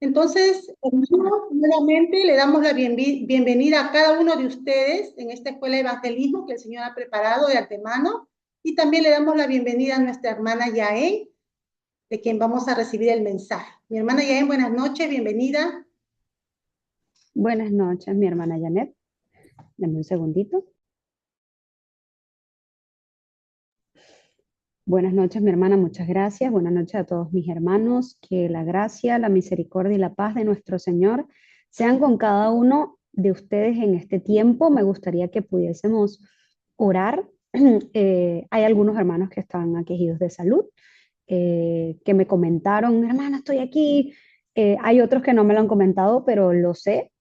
Entonces, hermanos, nuevamente le damos la bienvenida a cada uno de ustedes en esta escuela de evangelismo que el Señor ha preparado de antemano. Y también le damos la bienvenida a nuestra hermana Yael, de quien vamos a recibir el mensaje. Mi hermana Yael, buenas noches, bienvenida. Buenas noches, mi hermana Janet. Dame un segundito. Buenas noches, mi hermana, muchas gracias. Buenas noches a todos mis hermanos. Que la gracia, la misericordia y la paz de nuestro Señor sean con cada uno de ustedes en este tiempo. Me gustaría que pudiésemos orar. Hay algunos hermanos que están aquejidos de salud, que me comentaron, hermana, estoy aquí. Hay otros que no me lo han comentado, pero lo sé.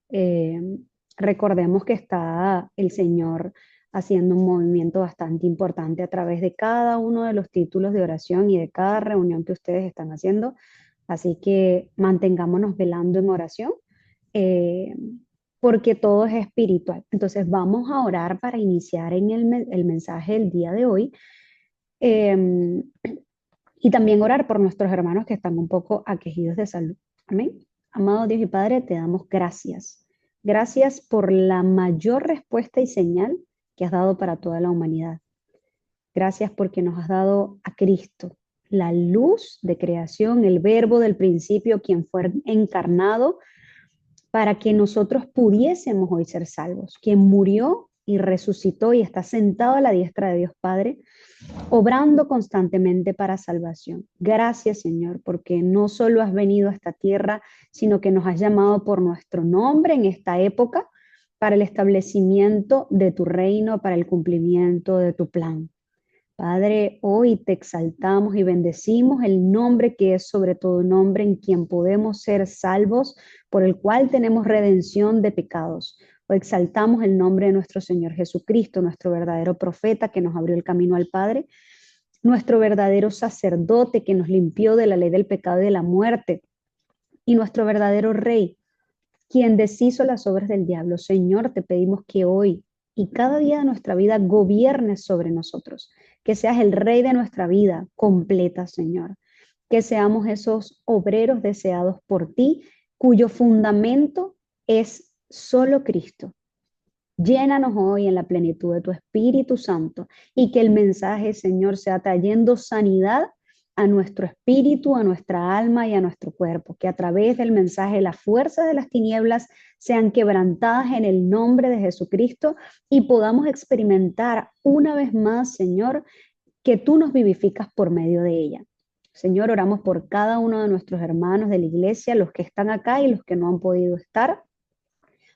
Recordemos que está el Señor haciendo un movimiento bastante importante a través de cada uno de los títulos de oración y de cada reunión que ustedes están haciendo. Así que mantengámonos velando en oración, eh, porque todo es espiritual. Entonces vamos a orar para iniciar en el mensaje del día de hoy. Eh, y también orar por nuestros hermanos que están un poco aquejidos de salud. Amén. Amado Dios y Padre, te damos gracias. Gracias por la mayor respuesta y señal que has dado para toda la humanidad. Gracias porque nos has dado a Cristo, la luz de creación, el verbo del principio, quien fue encarnado para que nosotros pudiésemos hoy ser salvos, quien murió y resucitó y está sentado a la diestra de Dios Padre, obrando constantemente para salvación. Gracias, Señor, porque no solo has venido a esta tierra, sino que nos has llamado por nuestro nombre en esta época para el establecimiento de tu reino, para el cumplimiento de tu plan. Padre, hoy te exaltamos y bendecimos el nombre que es sobre todo nombre, en quien podemos ser salvos, por el cual tenemos redención de pecados. Hoy exaltamos el nombre de nuestro Señor Jesucristo, nuestro verdadero profeta que nos abrió el camino al Padre, nuestro verdadero sacerdote que nos limpió de la ley del pecado y de la muerte, y nuestro verdadero Rey, quien deshizo las obras del diablo. Señor, te pedimos que hoy y cada día de nuestra vida gobiernes sobre nosotros, que seas el Rey de nuestra vida completa, Señor, que seamos esos obreros deseados por ti, cuyo fundamento es solo Cristo. Llénanos hoy en la plenitud de tu Espíritu Santo y que el mensaje, Señor, sea trayendo sanidad a nuestro espíritu, a nuestra alma y a nuestro cuerpo. Que a través del mensaje las fuerzas de las tinieblas sean quebrantadas en el nombre de Jesucristo y podamos experimentar una vez más, Señor, que tú nos vivificas por medio de ella. Señor, oramos por cada uno de nuestros hermanos de la iglesia, los que están acá y los que no han podido estar,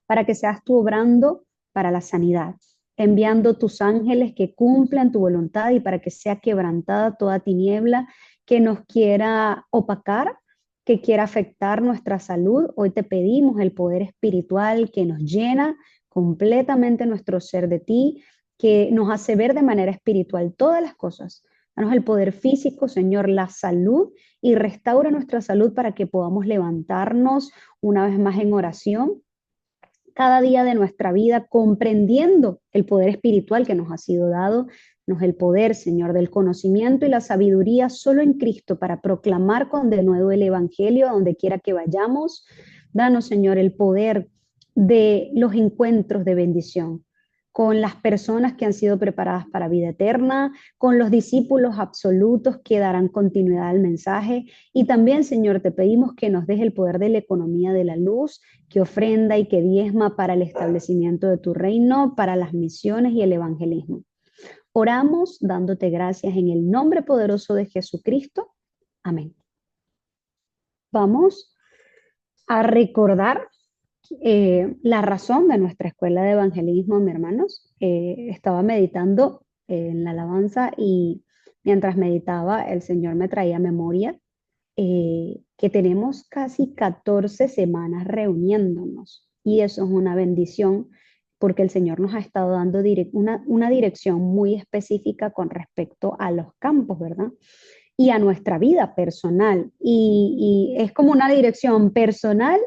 para que seas tú obrando para la sanidad, enviando tus ángeles que cumplan tu voluntad y para que sea quebrantada toda tiniebla que nos quiera opacar, que quiera afectar nuestra salud. Hoy te pedimos el poder espiritual que nos llena completamente nuestro ser de ti, que nos hace ver de manera espiritual todas las cosas. Danos el poder físico, Señor, la salud, y restaura nuestra salud para que podamos levantarnos una vez más en oración cada día de nuestra vida, comprendiendo el poder espiritual que nos ha sido dado, nos el poder, Señor, del conocimiento y la sabiduría solo en Cristo para proclamar con denuedo el Evangelio a donde quiera que vayamos. Danos, Señor, el poder de los encuentros de bendición con las personas que han sido preparadas para vida eterna, con los discípulos absolutos que darán continuidad al mensaje. Y también, Señor, te pedimos que nos des el poder de la economía de la luz, que ofrenda y que diezma para el establecimiento de tu reino, para las misiones y el evangelismo. Oramos dándote gracias en el nombre poderoso de Jesucristo. Amén. Vamos a recordar la razón de nuestra escuela de evangelismo, mis hermanos. Estaba meditando en la alabanza y mientras meditaba el Señor me traía a memoria que tenemos casi 14 semanas reuniéndonos y eso es una bendición porque el Señor nos ha estado dando una dirección muy específica con respecto a los campos, ¿verdad? Y a nuestra vida personal. Y es como una dirección personal,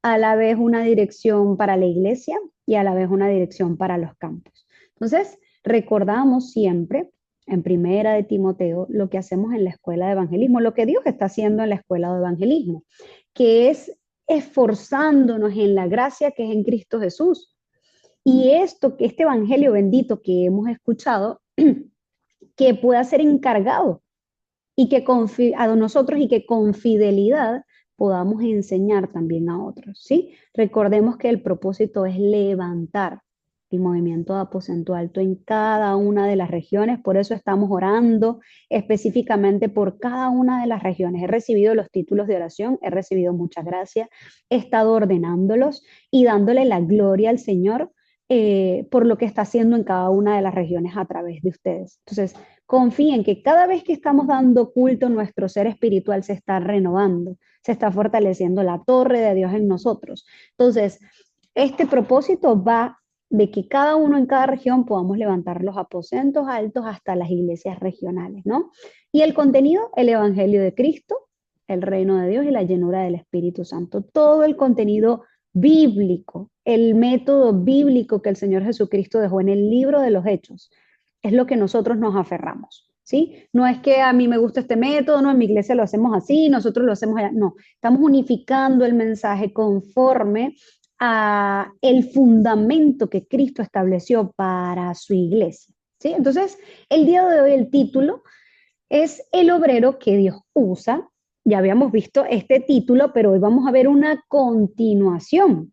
a la vez una dirección para la iglesia y a la vez una dirección para los campos. Entonces, recordamos siempre en Primera de Timoteo lo que hacemos en la escuela de evangelismo, lo que Dios está haciendo en la escuela de evangelismo, que es esforzándonos en la gracia que es en Cristo Jesús. Y este evangelio bendito que hemos escuchado, que pueda ser encargado y que a nosotros y que con fidelidad podamos enseñar también a otros, ¿sí? Recordemos que el propósito es levantar el movimiento de Aposento Alto en cada una de las regiones, por eso estamos orando específicamente por cada una de las regiones. He recibido los títulos de oración, he recibido muchas gracias, he estado ordenándolos y dándole la gloria al Señor por lo que está haciendo en cada una de las regiones a través de ustedes. Entonces, confíen que cada vez que estamos dando culto, nuestro ser espiritual se está renovando, se está fortaleciendo la torre de Dios en nosotros. Entonces, este propósito va de que cada uno en cada región podamos levantar los aposentos altos hasta las iglesias regionales, ¿no? Y el contenido, el Evangelio de Cristo, el reino de Dios y la llenura del Espíritu Santo. Todo el contenido bíblico, el método bíblico que el Señor Jesucristo dejó en el libro de los Hechos, es lo que nosotros nos aferramos, ¿sí? No es que a mí me gusta este método, no, en mi iglesia lo hacemos así, nosotros lo hacemos allá, no, estamos unificando el mensaje conforme a el fundamento que Cristo estableció para su iglesia, ¿sí? Entonces, el día de hoy el título es El obrero que Dios usa. Ya habíamos visto este título, pero hoy vamos a ver una continuación,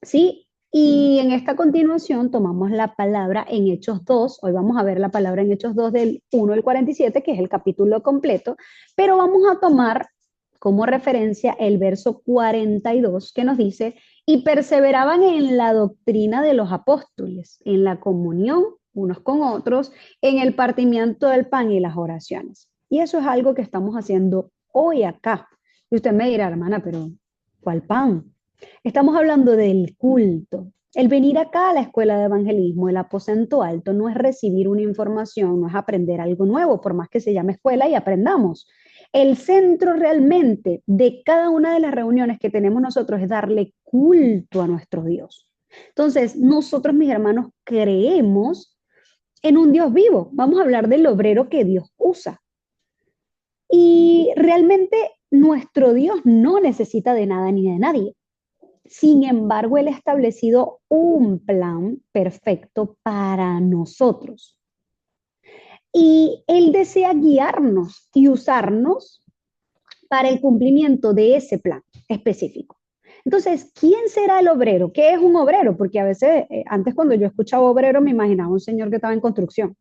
¿sí? Y en esta continuación tomamos la palabra en Hechos 2. Hoy vamos a ver la palabra en Hechos 2 del 1 al 47, que es el capítulo completo, pero vamos a tomar como referencia el verso 42 que nos dice, y perseveraban en la doctrina de los apóstoles, en la comunión unos con otros, en el partimiento del pan y las oraciones. Y eso es algo que estamos haciendo hoy acá. Y usted me dirá, hermana, pero ¿cuál pan? Estamos hablando del culto. El venir acá a la escuela de evangelismo, el aposento alto, no es recibir una información, no es aprender algo nuevo, por más que se llame escuela y aprendamos. El centro realmente de cada una de las reuniones que tenemos nosotros es darle culto a nuestro Dios. Entonces, nosotros, mis hermanos, creemos en un Dios vivo. Vamos a hablar del obrero que Dios usa. Y realmente nuestro Dios no necesita de nada ni de nadie. Sin embargo, Él ha establecido un plan perfecto para nosotros. Y Él desea guiarnos y usarnos para el cumplimiento de ese plan específico. Entonces, ¿quién será el obrero? ¿Qué es un obrero? Porque a veces, antes cuando yo escuchaba obrero, me imaginaba un señor que estaba en construcción.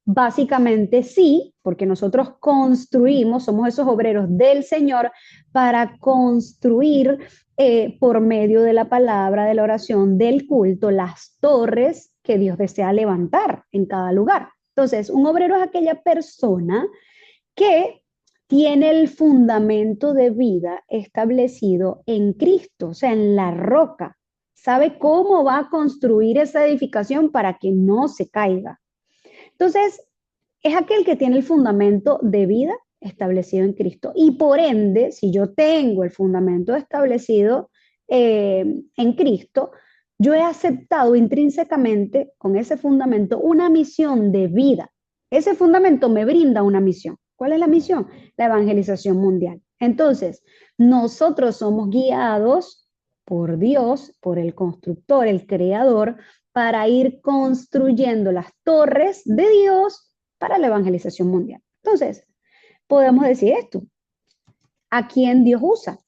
Básicamente sí, porque nosotros construimos, somos esos obreros del Señor para construir por medio de la palabra, de la oración, del culto, las torres que Dios desea levantar en cada lugar. Entonces, un obrero es aquella persona que tiene el fundamento de vida establecido en Cristo, o sea, en la roca. Sabe cómo va a construir esa edificación para que no se caiga. Entonces, es aquel que tiene el fundamento de vida establecido en Cristo. Y por ende, si yo tengo el fundamento establecido en Cristo, yo he aceptado intrínsecamente con ese fundamento una misión de vida. Ese fundamento me brinda una misión. ¿Cuál es la misión? La evangelización mundial. Entonces, nosotros somos guiados por Dios, por el constructor, el creador, para ir construyendo las torres de Dios para la evangelización mundial. Entonces, podemos decir esto. ¿A quién Dios usa?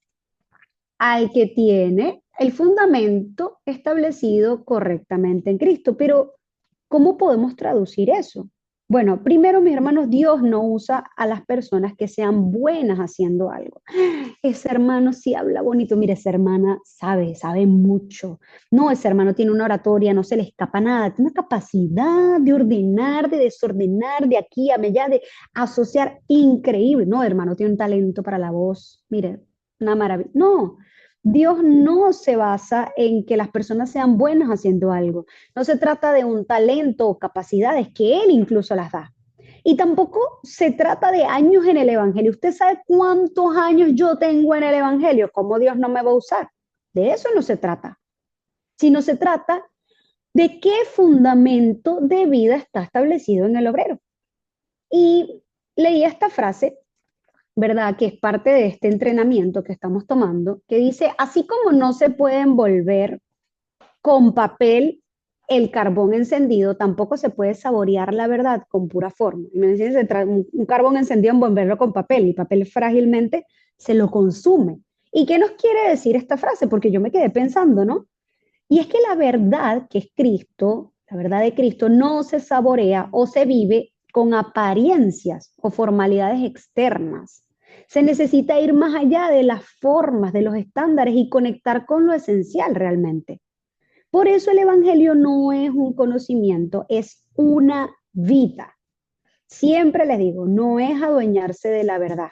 Al que tiene el fundamento establecido correctamente en Cristo. Pero, ¿cómo podemos traducir eso? Bueno, primero, mis hermanos, Dios no usa a las personas que sean buenas haciendo algo. Ese hermano sí habla bonito, mire, esa hermana sabe mucho. No, ese hermano tiene una oratoria, no se le escapa nada, tiene una capacidad de ordenar, de desordenar, de aquí a allá, de asociar increíble. No, hermano, tiene un talento para la voz, mire, una maravilla. No, Dios no se basa en que las personas sean buenas haciendo algo. No se trata de un talento o capacidades que Él incluso las da. Y tampoco se trata de años en el Evangelio. ¿Usted sabe cuántos años yo tengo en el Evangelio? ¿Cómo Dios no me va a usar? De eso no se trata. Sino se trata de qué fundamento de vida está establecido en el obrero. Y leí esta frase ¿verdad? Que es parte de este entrenamiento que estamos tomando, que dice, así como no se puede envolver con papel el carbón encendido, tampoco se puede saborear la verdad con pura forma. Imagínense un carbón encendido, envolverlo con papel, y papel frágilmente se lo consume. ¿Y qué nos quiere decir esta frase? Porque yo me quedé pensando, ¿no? Y es que la verdad que es Cristo, la verdad de Cristo, no se saborea o se vive con apariencias o formalidades externas. Se necesita ir más allá de las formas, de los estándares y conectar con lo esencial realmente. Por eso el Evangelio no es un conocimiento, es una vida. Siempre les digo, no es adueñarse de la verdad,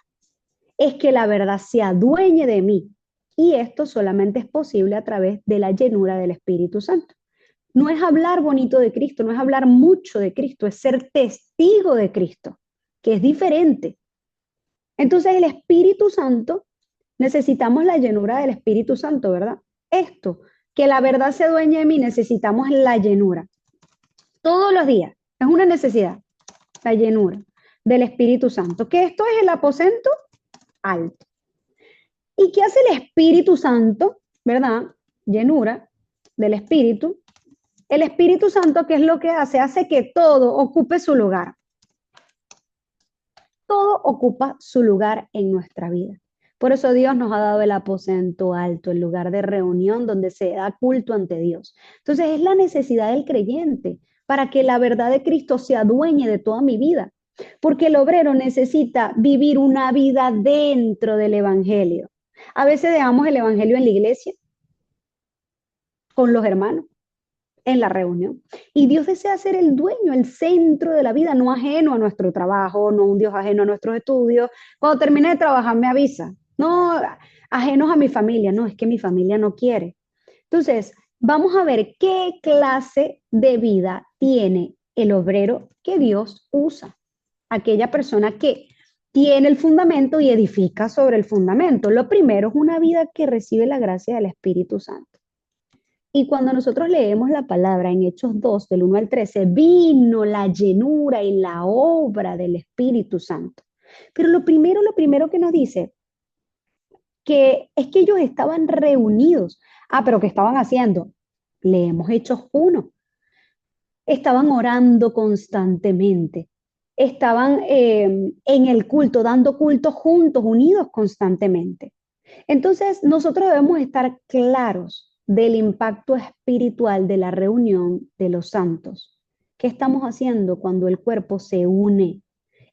es que la verdad se adueñe de mí. Y esto solamente es posible a través de la llenura del Espíritu Santo. No es hablar bonito de Cristo, no es hablar mucho de Cristo, es ser testigo de Cristo, que es diferente. Entonces el Espíritu Santo, necesitamos la llenura del Espíritu Santo, ¿verdad? Esto, que la verdad se dueñe de mí, necesitamos la llenura. Todos los días, es una necesidad, la llenura del Espíritu Santo, que esto es el aposento alto. ¿Y qué hace el Espíritu Santo? ¿Verdad? Llenura del Espíritu. El Espíritu Santo, ¿qué es lo que hace? Hace que todo ocupe su lugar. Todo ocupa su lugar en nuestra vida. Por eso Dios nos ha dado el aposento alto, el lugar de reunión donde se da culto ante Dios. Entonces es la necesidad del creyente para que la verdad de Cristo se adueñe de toda mi vida. Porque el obrero necesita vivir una vida dentro del Evangelio. A veces dejamos el Evangelio en la iglesia, con los hermanos, en la reunión. Y Dios desea ser el dueño, el centro de la vida, no ajeno a nuestro trabajo, no un Dios ajeno a nuestros estudios. Cuando termine de trabajar me avisa. No, ajenos a mi familia, no, es que mi familia no quiere. Entonces, vamos a ver qué clase de vida tiene el obrero que Dios usa. Aquella persona que tiene el fundamento y edifica sobre el fundamento. Lo primero es una vida que recibe la gracia del Espíritu Santo. Y cuando nosotros leemos la palabra en Hechos 2, del 1 al 13, vino la llenura y la obra del Espíritu Santo. Pero lo primero que nos dice, que es que ellos estaban reunidos. Ah, pero ¿qué estaban haciendo? Leemos Hechos 1. Estaban orando constantemente. Estaban en el culto, dando culto juntos, unidos constantemente. Entonces, nosotros debemos estar claros del impacto espiritual de la reunión de los santos. ¿Qué estamos haciendo cuando el cuerpo se une?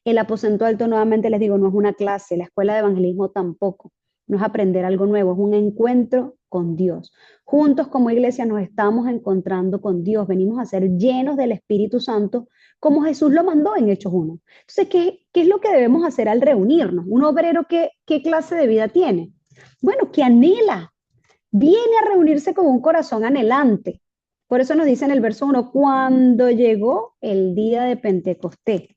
El aposento alto, nuevamente les digo, no es una clase, la escuela de evangelismo tampoco. No es aprender algo nuevo, es un encuentro con Dios. Juntos como iglesia nos estamos encontrando con Dios, venimos a ser llenos del Espíritu Santo como Jesús lo mandó en Hechos 1. Entonces, ¿qué es lo que debemos hacer al reunirnos? Un obrero, ¿qué clase de vida tiene? Bueno, que anhela, viene a reunirse con un corazón anhelante. Por eso nos dice en el verso 1, cuando llegó el día de Pentecostés,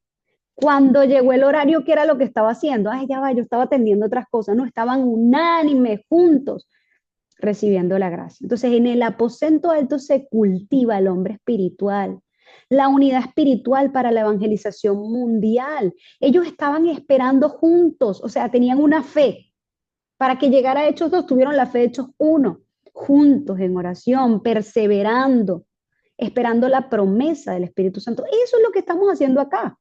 cuando llegó el horario, ¿qué era lo que estaba haciendo? Ay, ya va, yo estaba atendiendo otras cosas, no, estaban unánimes, juntos, recibiendo la gracia. Entonces, en el aposento alto se cultiva el hombre espiritual, la unidad espiritual para la evangelización mundial. Ellos estaban esperando juntos, o sea, tenían una fe. Para que llegara a Hechos 2, tuvieron la fe de Hechos 1, juntos en oración, perseverando, esperando la promesa del Espíritu Santo. Eso es lo que estamos haciendo acá.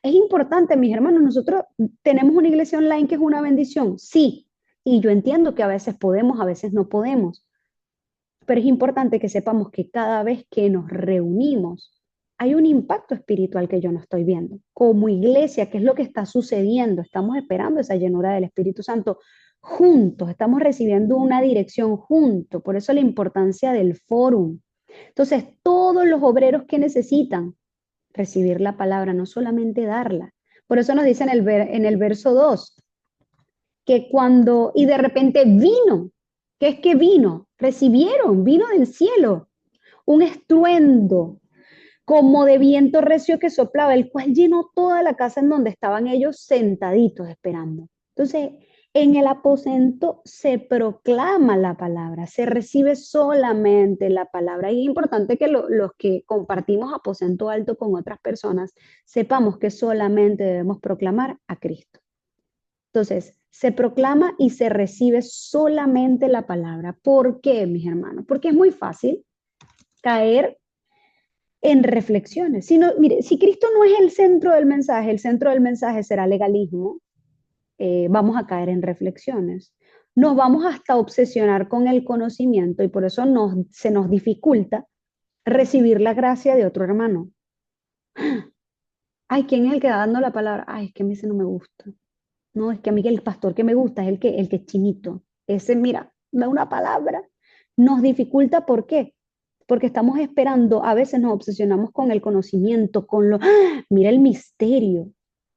Es importante, mis hermanos, nosotros tenemos una iglesia online que es una bendición, sí, y yo entiendo que a veces podemos, a veces no podemos, pero es importante que sepamos que cada vez que nos reunimos, hay un impacto espiritual que yo no estoy viendo. Como iglesia, ¿qué es lo que está sucediendo? Estamos esperando esa llenura del Espíritu Santo juntos, estamos recibiendo una dirección juntos, por eso la importancia del fórum. Entonces, todos los obreros que necesitan recibir la palabra, no solamente darla. Por eso nos dice en el verso 2, que cuando, y de repente vino, ¿qué es que vino? Recibieron, vino del cielo, un estruendo como de viento recio que soplaba, el cual llenó toda la casa en donde estaban ellos sentaditos esperando. Entonces, en el aposento se proclama la palabra, se recibe solamente la palabra. Y es importante que los que compartimos aposento alto con otras personas sepamos que solamente debemos proclamar a Cristo. Entonces, se proclama y se recibe solamente la palabra. ¿Por qué, mis hermanos? Porque es muy fácil caer en reflexiones. Si, no, mire, si Cristo no es el centro del mensaje será legalismo, vamos a caer en reflexiones. Nos vamos hasta obsesionar con el conocimiento y por eso se nos dificulta recibir la gracia de otro hermano. Ay, ¿quién es el que está dando la palabra? Ay, es que a mí ese no me gusta. No, es que a mí el pastor que me gusta es el que es chinito. Ese, mira, da una palabra. Nos dificulta, ¿por qué? Porque estamos esperando, a veces nos obsesionamos con el conocimiento, con lo, ¡ah! Mira el misterio.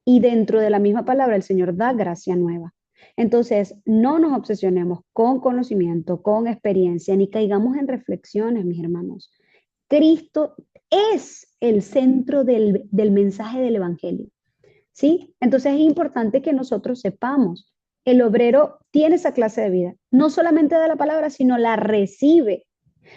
Y dentro de la misma palabra el Señor da gracia nueva. Entonces, no nos obsesionemos con conocimiento, con experiencia, ni caigamos en reflexiones, mis hermanos. Cristo es el centro del mensaje del Evangelio. ¿Sí? Entonces es importante que nosotros sepamos, el obrero tiene esa clase de vida, no solamente da la palabra, sino la recibe.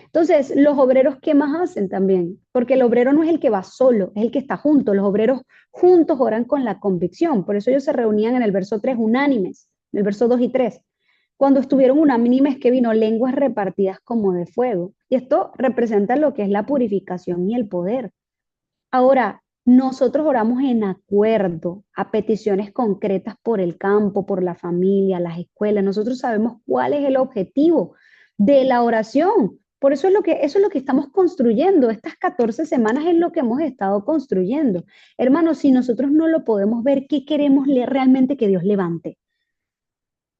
Entonces, los obreros, ¿qué más hacen también? Porque el obrero no es el que va solo, es el que está junto. Los obreros juntos oran con la convicción. Por eso ellos se reunían en el verso 3 unánimes, en el verso 2 y 3. Cuando estuvieron unánimes, que vino lenguas repartidas como de fuego. Y esto representa lo que es la purificación y el poder. Ahora, nosotros oramos en acuerdo a peticiones concretas por el campo, por la familia, las escuelas. Nosotros sabemos cuál es el objetivo de la oración. Por eso es lo que estamos construyendo. Estas 14 semanas es lo que hemos estado construyendo. Hermanos, si nosotros no lo podemos ver, ¿qué queremos realmente que Dios levante?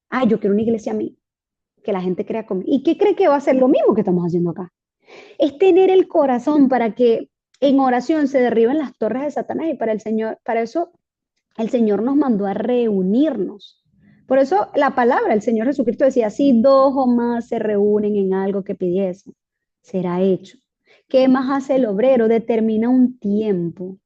Ah, yo quiero una iglesia a mí, que la gente crea conmigo. ¿Y qué cree que va a ser lo mismo que estamos haciendo acá? Es tener el corazón para que en oración se derriben las torres de Satanás y para el Señor, para eso el Señor nos mandó a reunirnos. Por eso la palabra, el Señor Jesucristo decía, si dos o más se reúnen en algo que pidiesen, será hecho. ¿Qué más hace el obrero? Determina un tiempo.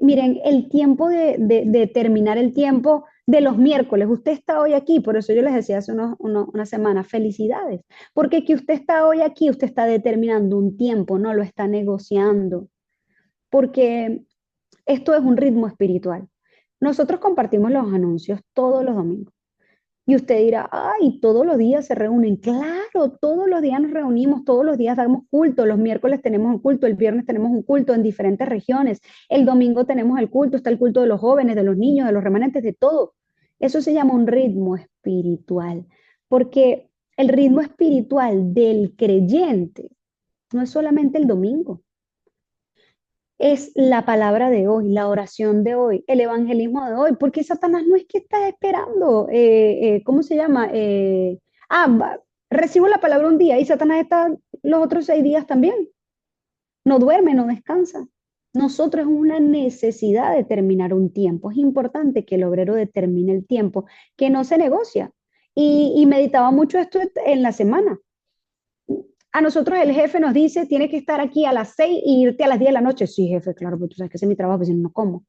Miren, el tiempo de terminar el tiempo de los miércoles. Usted está hoy aquí, por eso yo les decía hace una semana, felicidades, porque que usted está hoy aquí, usted está determinando un tiempo, no lo está negociando, porque esto es un ritmo espiritual. Nosotros compartimos los anuncios todos los domingos. Y usted dirá, ay, todos los días se reúnen. Claro, todos los días nos reunimos, todos los días damos culto. Los miércoles tenemos un culto, el viernes tenemos un culto en diferentes regiones. El domingo tenemos el culto, está el culto de los jóvenes, de los niños, de los remanentes, de todo. Eso se llama un ritmo espiritual, porque el ritmo espiritual del creyente no es solamente el domingo, es la palabra de hoy, la oración de hoy, el evangelismo de hoy, porque Satanás no es que está esperando, ¿cómo se llama? Recibo la palabra un día y Satanás está los otros 6 días también. No duerme, no descansa. Nosotros es una necesidad de determinar un tiempo. Es importante que el obrero determine el tiempo, que no se negocia. Y meditaba mucho esto en la semana. A nosotros el jefe nos dice, tienes que estar aquí a las 6 y irte a las 10 de la noche. Sí, jefe, claro, porque tú sabes que ese es mi trabajo, pues si no, no como.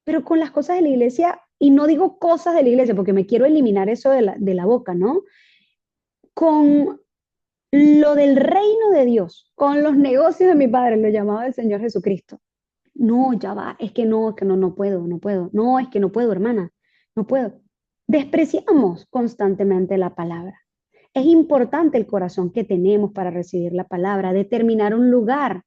Pero con las cosas de la iglesia, y no digo cosas de la iglesia porque me quiero eliminar eso de la boca, ¿no? Con lo del reino de Dios, con los negocios de mi padre, lo llamaba el Señor Jesucristo. No, ya va, es que no, no puedo, no puedo. No, es que no puedo, hermana, no puedo. Despreciamos constantemente la palabra. Es importante el corazón que tenemos para recibir la palabra, determinar un lugar.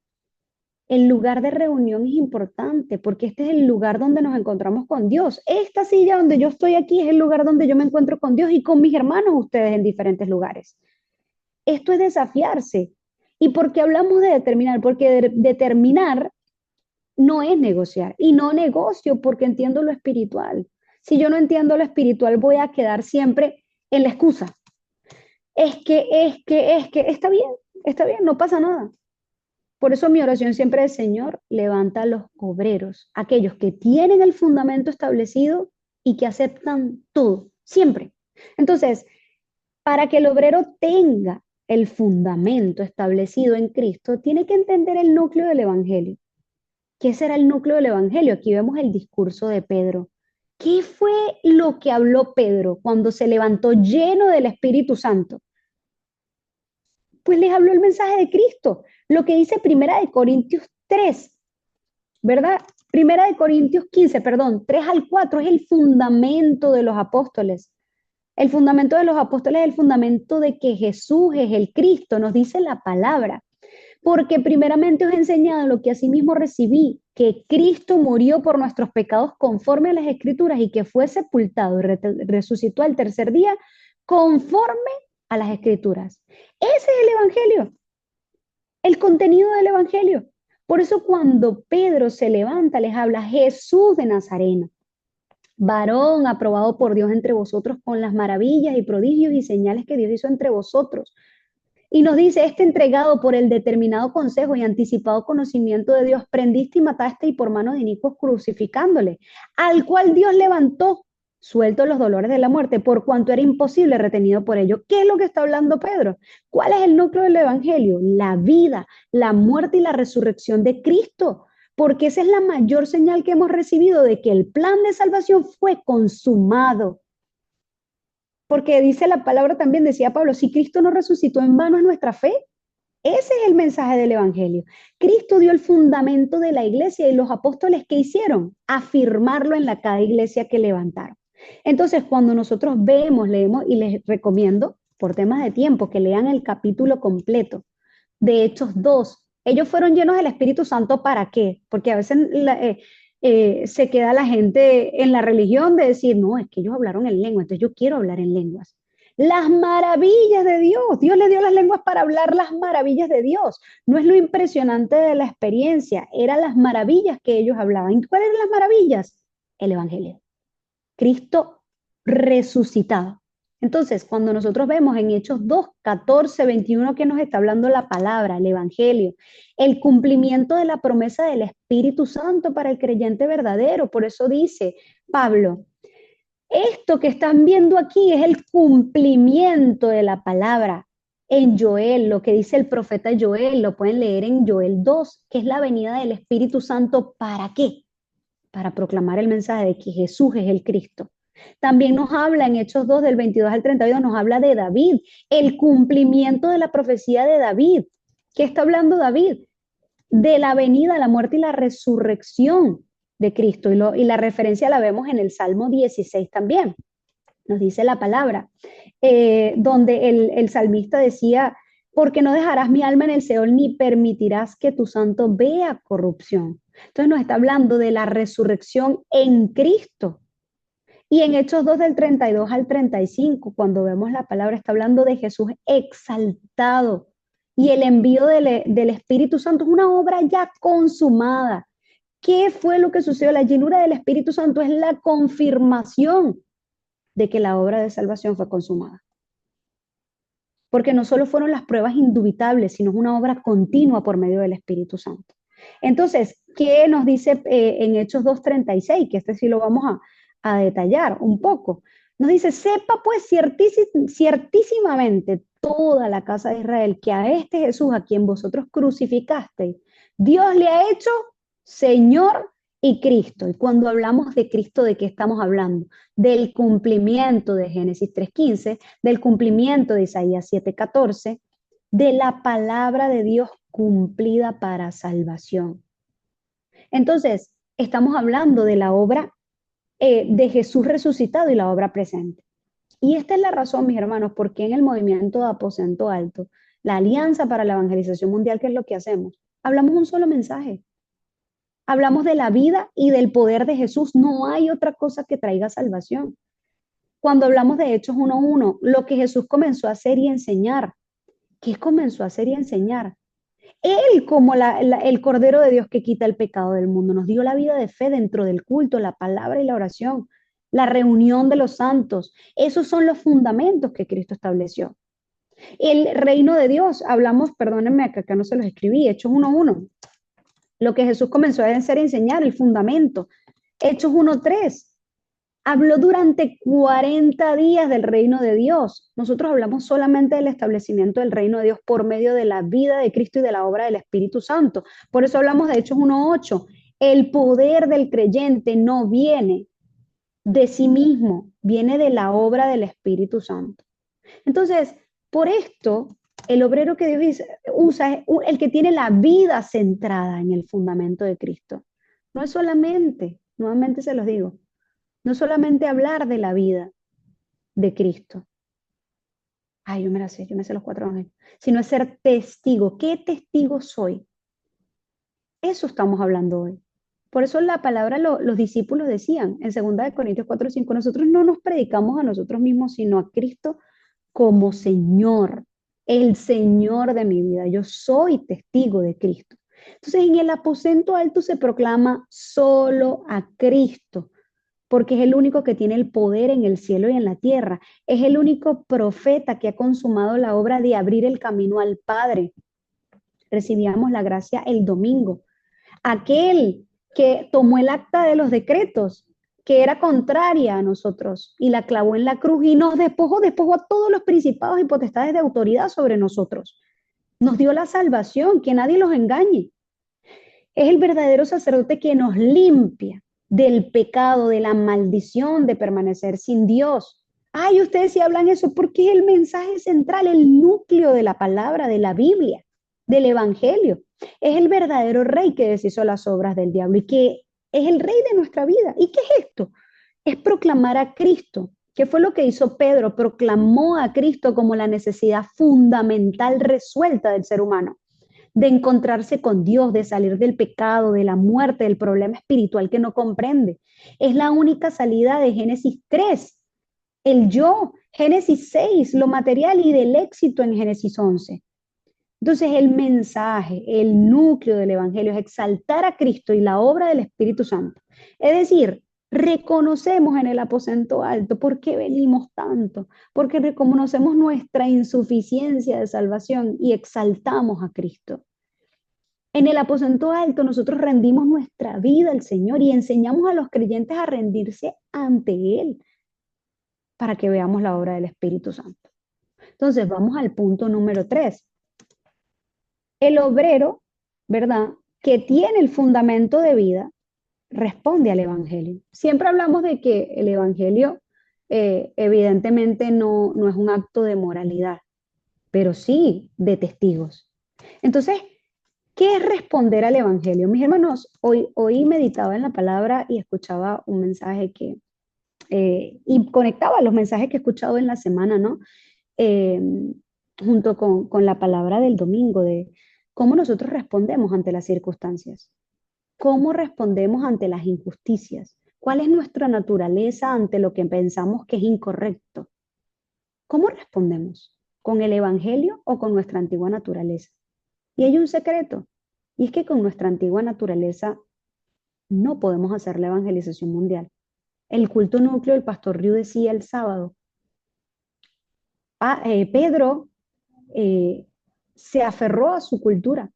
El lugar de reunión es importante porque este es el lugar donde nos encontramos con Dios. Esta silla donde yo estoy aquí es el lugar donde yo me encuentro con Dios y con mis hermanos, ustedes en diferentes lugares. Esto es desafiarse. ¿Y por qué hablamos de determinar? Porque determinar no es negociar. Y no negocio porque entiendo lo espiritual. Si yo no entiendo lo espiritual, voy a quedar siempre en la excusa. Está bien, no pasa nada. Por eso mi oración siempre es, Señor, levanta a los obreros, aquellos que tienen el fundamento establecido y que aceptan todo, siempre. Entonces, para que el obrero tenga el fundamento establecido en Cristo, tiene que entender el núcleo del Evangelio. ¿Qué será el núcleo del Evangelio? Aquí vemos el discurso de Pedro. ¿Qué fue lo que habló Pedro cuando se levantó lleno del Espíritu Santo? Pues les habló el mensaje de Cristo, lo que dice Primera de Corintios 3, ¿verdad? Primera de Corintios 15, perdón, 3 al 4 es el fundamento de los apóstoles. El fundamento de los apóstoles es el fundamento de que Jesús es el Cristo, nos dice la palabra. Porque primeramente os he enseñado lo que asimismo recibí, que Cristo murió por nuestros pecados conforme a las Escrituras y que fue sepultado y resucitó al tercer día conforme a las Escrituras. Ese es el Evangelio, el contenido del Evangelio. Por eso cuando Pedro se levanta, les habla Jesús de Nazareno, varón aprobado por Dios entre vosotros con las maravillas y prodigios y señales que Dios hizo entre vosotros. Y nos dice, entregado por el determinado consejo y anticipado conocimiento de Dios, prendiste y mataste y por mano de inicuos crucificándole, al cual Dios levantó, suelto los dolores de la muerte, por cuanto era imposible retenido por ello. ¿Qué es lo que está hablando Pedro? ¿Cuál es el núcleo del Evangelio? La vida, la muerte y la resurrección de Cristo. Porque esa es la mayor señal que hemos recibido de que el plan de salvación fue consumado. Porque dice la palabra también, decía Pablo, si Cristo no resucitó en vano es nuestra fe. Ese es el mensaje del Evangelio. Cristo dio el fundamento de la iglesia y los apóstoles, ¿qué hicieron? Afirmarlo en cada iglesia que levantaron. Entonces, cuando nosotros vemos, leemos, y les recomiendo, por temas de tiempo, que lean el capítulo completo de Hechos 2. Ellos fueron llenos del Espíritu Santo, ¿para qué? Porque a veces se queda la gente en la religión de decir, no, es que ellos hablaron en lengua, entonces yo quiero hablar en lenguas. Las maravillas de Dios. Dios le dio las lenguas para hablar las maravillas de Dios. No es lo impresionante de la experiencia, eran las maravillas que ellos hablaban. ¿Cuáles eran las maravillas? El Evangelio. Cristo resucitado. Entonces, cuando nosotros vemos en Hechos 2, 14, 21 que nos está hablando la palabra, el Evangelio, el cumplimiento de la promesa del Espíritu Santo para el creyente verdadero. Por eso dice Pablo, esto que están viendo aquí es el cumplimiento de la palabra. En Joel, lo que dice el profeta Joel, lo pueden leer en Joel 2, que es la venida del Espíritu Santo. ¿Para qué? Para proclamar el mensaje de que Jesús es el Cristo. También nos habla en Hechos 2, del 22 al 32, nos habla de David, el cumplimiento de la profecía de David. ¿Qué está hablando David? De la venida, la muerte y la resurrección de Cristo. Y la referencia la vemos en el Salmo 16 también. Nos dice la palabra, donde el salmista decía, porque no dejarás mi alma en el Seol ni permitirás que tu santo vea corrupción. Entonces nos está hablando de la resurrección en Cristo. Y en Hechos 2 del 32 al 35, cuando vemos la palabra, está hablando de Jesús exaltado. Y el envío del Espíritu Santo es una obra ya consumada. ¿Qué fue lo que sucedió? La llenura del Espíritu Santo es la confirmación de que la obra de salvación fue consumada. Porque no solo fueron las pruebas indubitables, sino es una obra continua por medio del Espíritu Santo. Entonces, ¿qué nos dice en Hechos 2:36? Que sí lo vamos a detallar un poco. Nos dice, sepa pues ciertísimamente toda la casa de Israel que a este Jesús a quien vosotros crucificasteis, Dios le ha hecho Señor y Cristo. Y cuando hablamos de Cristo, ¿de qué estamos hablando? Del cumplimiento de Génesis 3:15, del cumplimiento de Isaías 7:14, de la palabra de Dios cumplida para salvación. Entonces, estamos hablando de la obra de Jesús resucitado y la obra presente. Y esta es la razón, mis hermanos, por qué en el movimiento de Aposento Alto, la Alianza para la Evangelización Mundial, ¿qué es lo que hacemos? Hablamos un solo mensaje. Hablamos de la vida y del poder de Jesús. No hay otra cosa que traiga salvación. Cuando hablamos de Hechos 1:1, lo que Jesús comenzó a hacer y enseñar. ¿Qué comenzó a hacer y enseñar? Él, como el Cordero de Dios que quita el pecado del mundo, nos dio la vida de fe dentro del culto, la palabra y la oración, la reunión de los santos. Esos son los fundamentos que Cristo estableció. El reino de Dios, hablamos, perdónenme, que acá no se los escribí, Hechos 1:1. Lo que Jesús comenzó a hacer y enseñar, el fundamento. Hechos 1:3. Habló durante 40 días del reino de Dios. Nosotros hablamos solamente del establecimiento del reino de Dios por medio de la vida de Cristo y de la obra del Espíritu Santo. Por eso hablamos de Hechos 1:8. El poder del creyente no viene de sí mismo, viene de la obra del Espíritu Santo. Entonces, por esto, el obrero que Dios usa es el que tiene la vida centrada en el fundamento de Cristo. No es solamente, nuevamente se los digo, no es solamente hablar de la vida de Cristo. Ay, yo me sé los cuatro ángeles, sino es ser testigo. ¿Qué testigo soy? Eso estamos hablando hoy. Por eso la palabra los discípulos decían en 2 Corintios 4:5, nosotros no nos predicamos a nosotros mismos, sino a Cristo como Señor, el Señor de mi vida. Yo soy testigo de Cristo. Entonces en el aposento alto se proclama solo a Cristo, porque es el único que tiene el poder en el cielo y en la tierra. Es el único profeta que ha consumado la obra de abrir el camino al Padre. Recibíamos la gracia el domingo. Aquel que tomó el acta de los decretos, que era contraria a nosotros, y la clavó en la cruz y nos despojó a todos los principados y potestades de autoridad sobre nosotros. Nos dio la salvación, que nadie los engañe. Es el verdadero sacerdote que nos limpia del pecado, de la maldición de permanecer sin Dios. Ay, ustedes sí hablan eso porque es el mensaje central, el núcleo de la palabra, de la Biblia, del Evangelio. Es el verdadero rey que deshizo las obras del diablo y que es el rey de nuestra vida. ¿Y qué es esto? Es proclamar a Cristo. ¿Qué fue lo que hizo Pedro? Proclamó a Cristo como la necesidad fundamental resuelta del ser humano, de encontrarse con Dios, de salir del pecado, de la muerte, del problema espiritual que no comprende. Es la única salida de Génesis 3, el yo, Génesis 6, lo material, y del éxito en Génesis 11. Entonces el mensaje, el núcleo del Evangelio es exaltar a Cristo y la obra del Espíritu Santo. Es decir, reconocemos en el aposento alto por qué venimos tanto, porque reconocemos nuestra insuficiencia de salvación y exaltamos a Cristo. En el aposento alto nosotros rendimos nuestra vida al Señor y enseñamos a los creyentes a rendirse ante Él para que veamos la obra del Espíritu Santo. Entonces vamos al punto número 3. El obrero, ¿verdad?, que tiene el fundamento de vida, responde al Evangelio. Siempre hablamos de que el Evangelio evidentemente no es un acto de moralidad, pero sí de testigos. Entonces, ¿qué es responder al Evangelio? Mis hermanos, hoy meditaba en la palabra y escuchaba un mensaje y conectaba los mensajes que he escuchado en la semana, ¿no? Eh, junto con la palabra del domingo, de cómo nosotros respondemos ante las circunstancias, cómo respondemos ante las injusticias, cuál es nuestra naturaleza ante lo que pensamos que es incorrecto. ¿Cómo respondemos? ¿Con el Evangelio o con nuestra antigua naturaleza? Y hay un secreto, y es que con nuestra antigua naturaleza no podemos hacer la evangelización mundial. El culto núcleo, el pastor Riu decía el sábado, Pedro se aferró a su cultura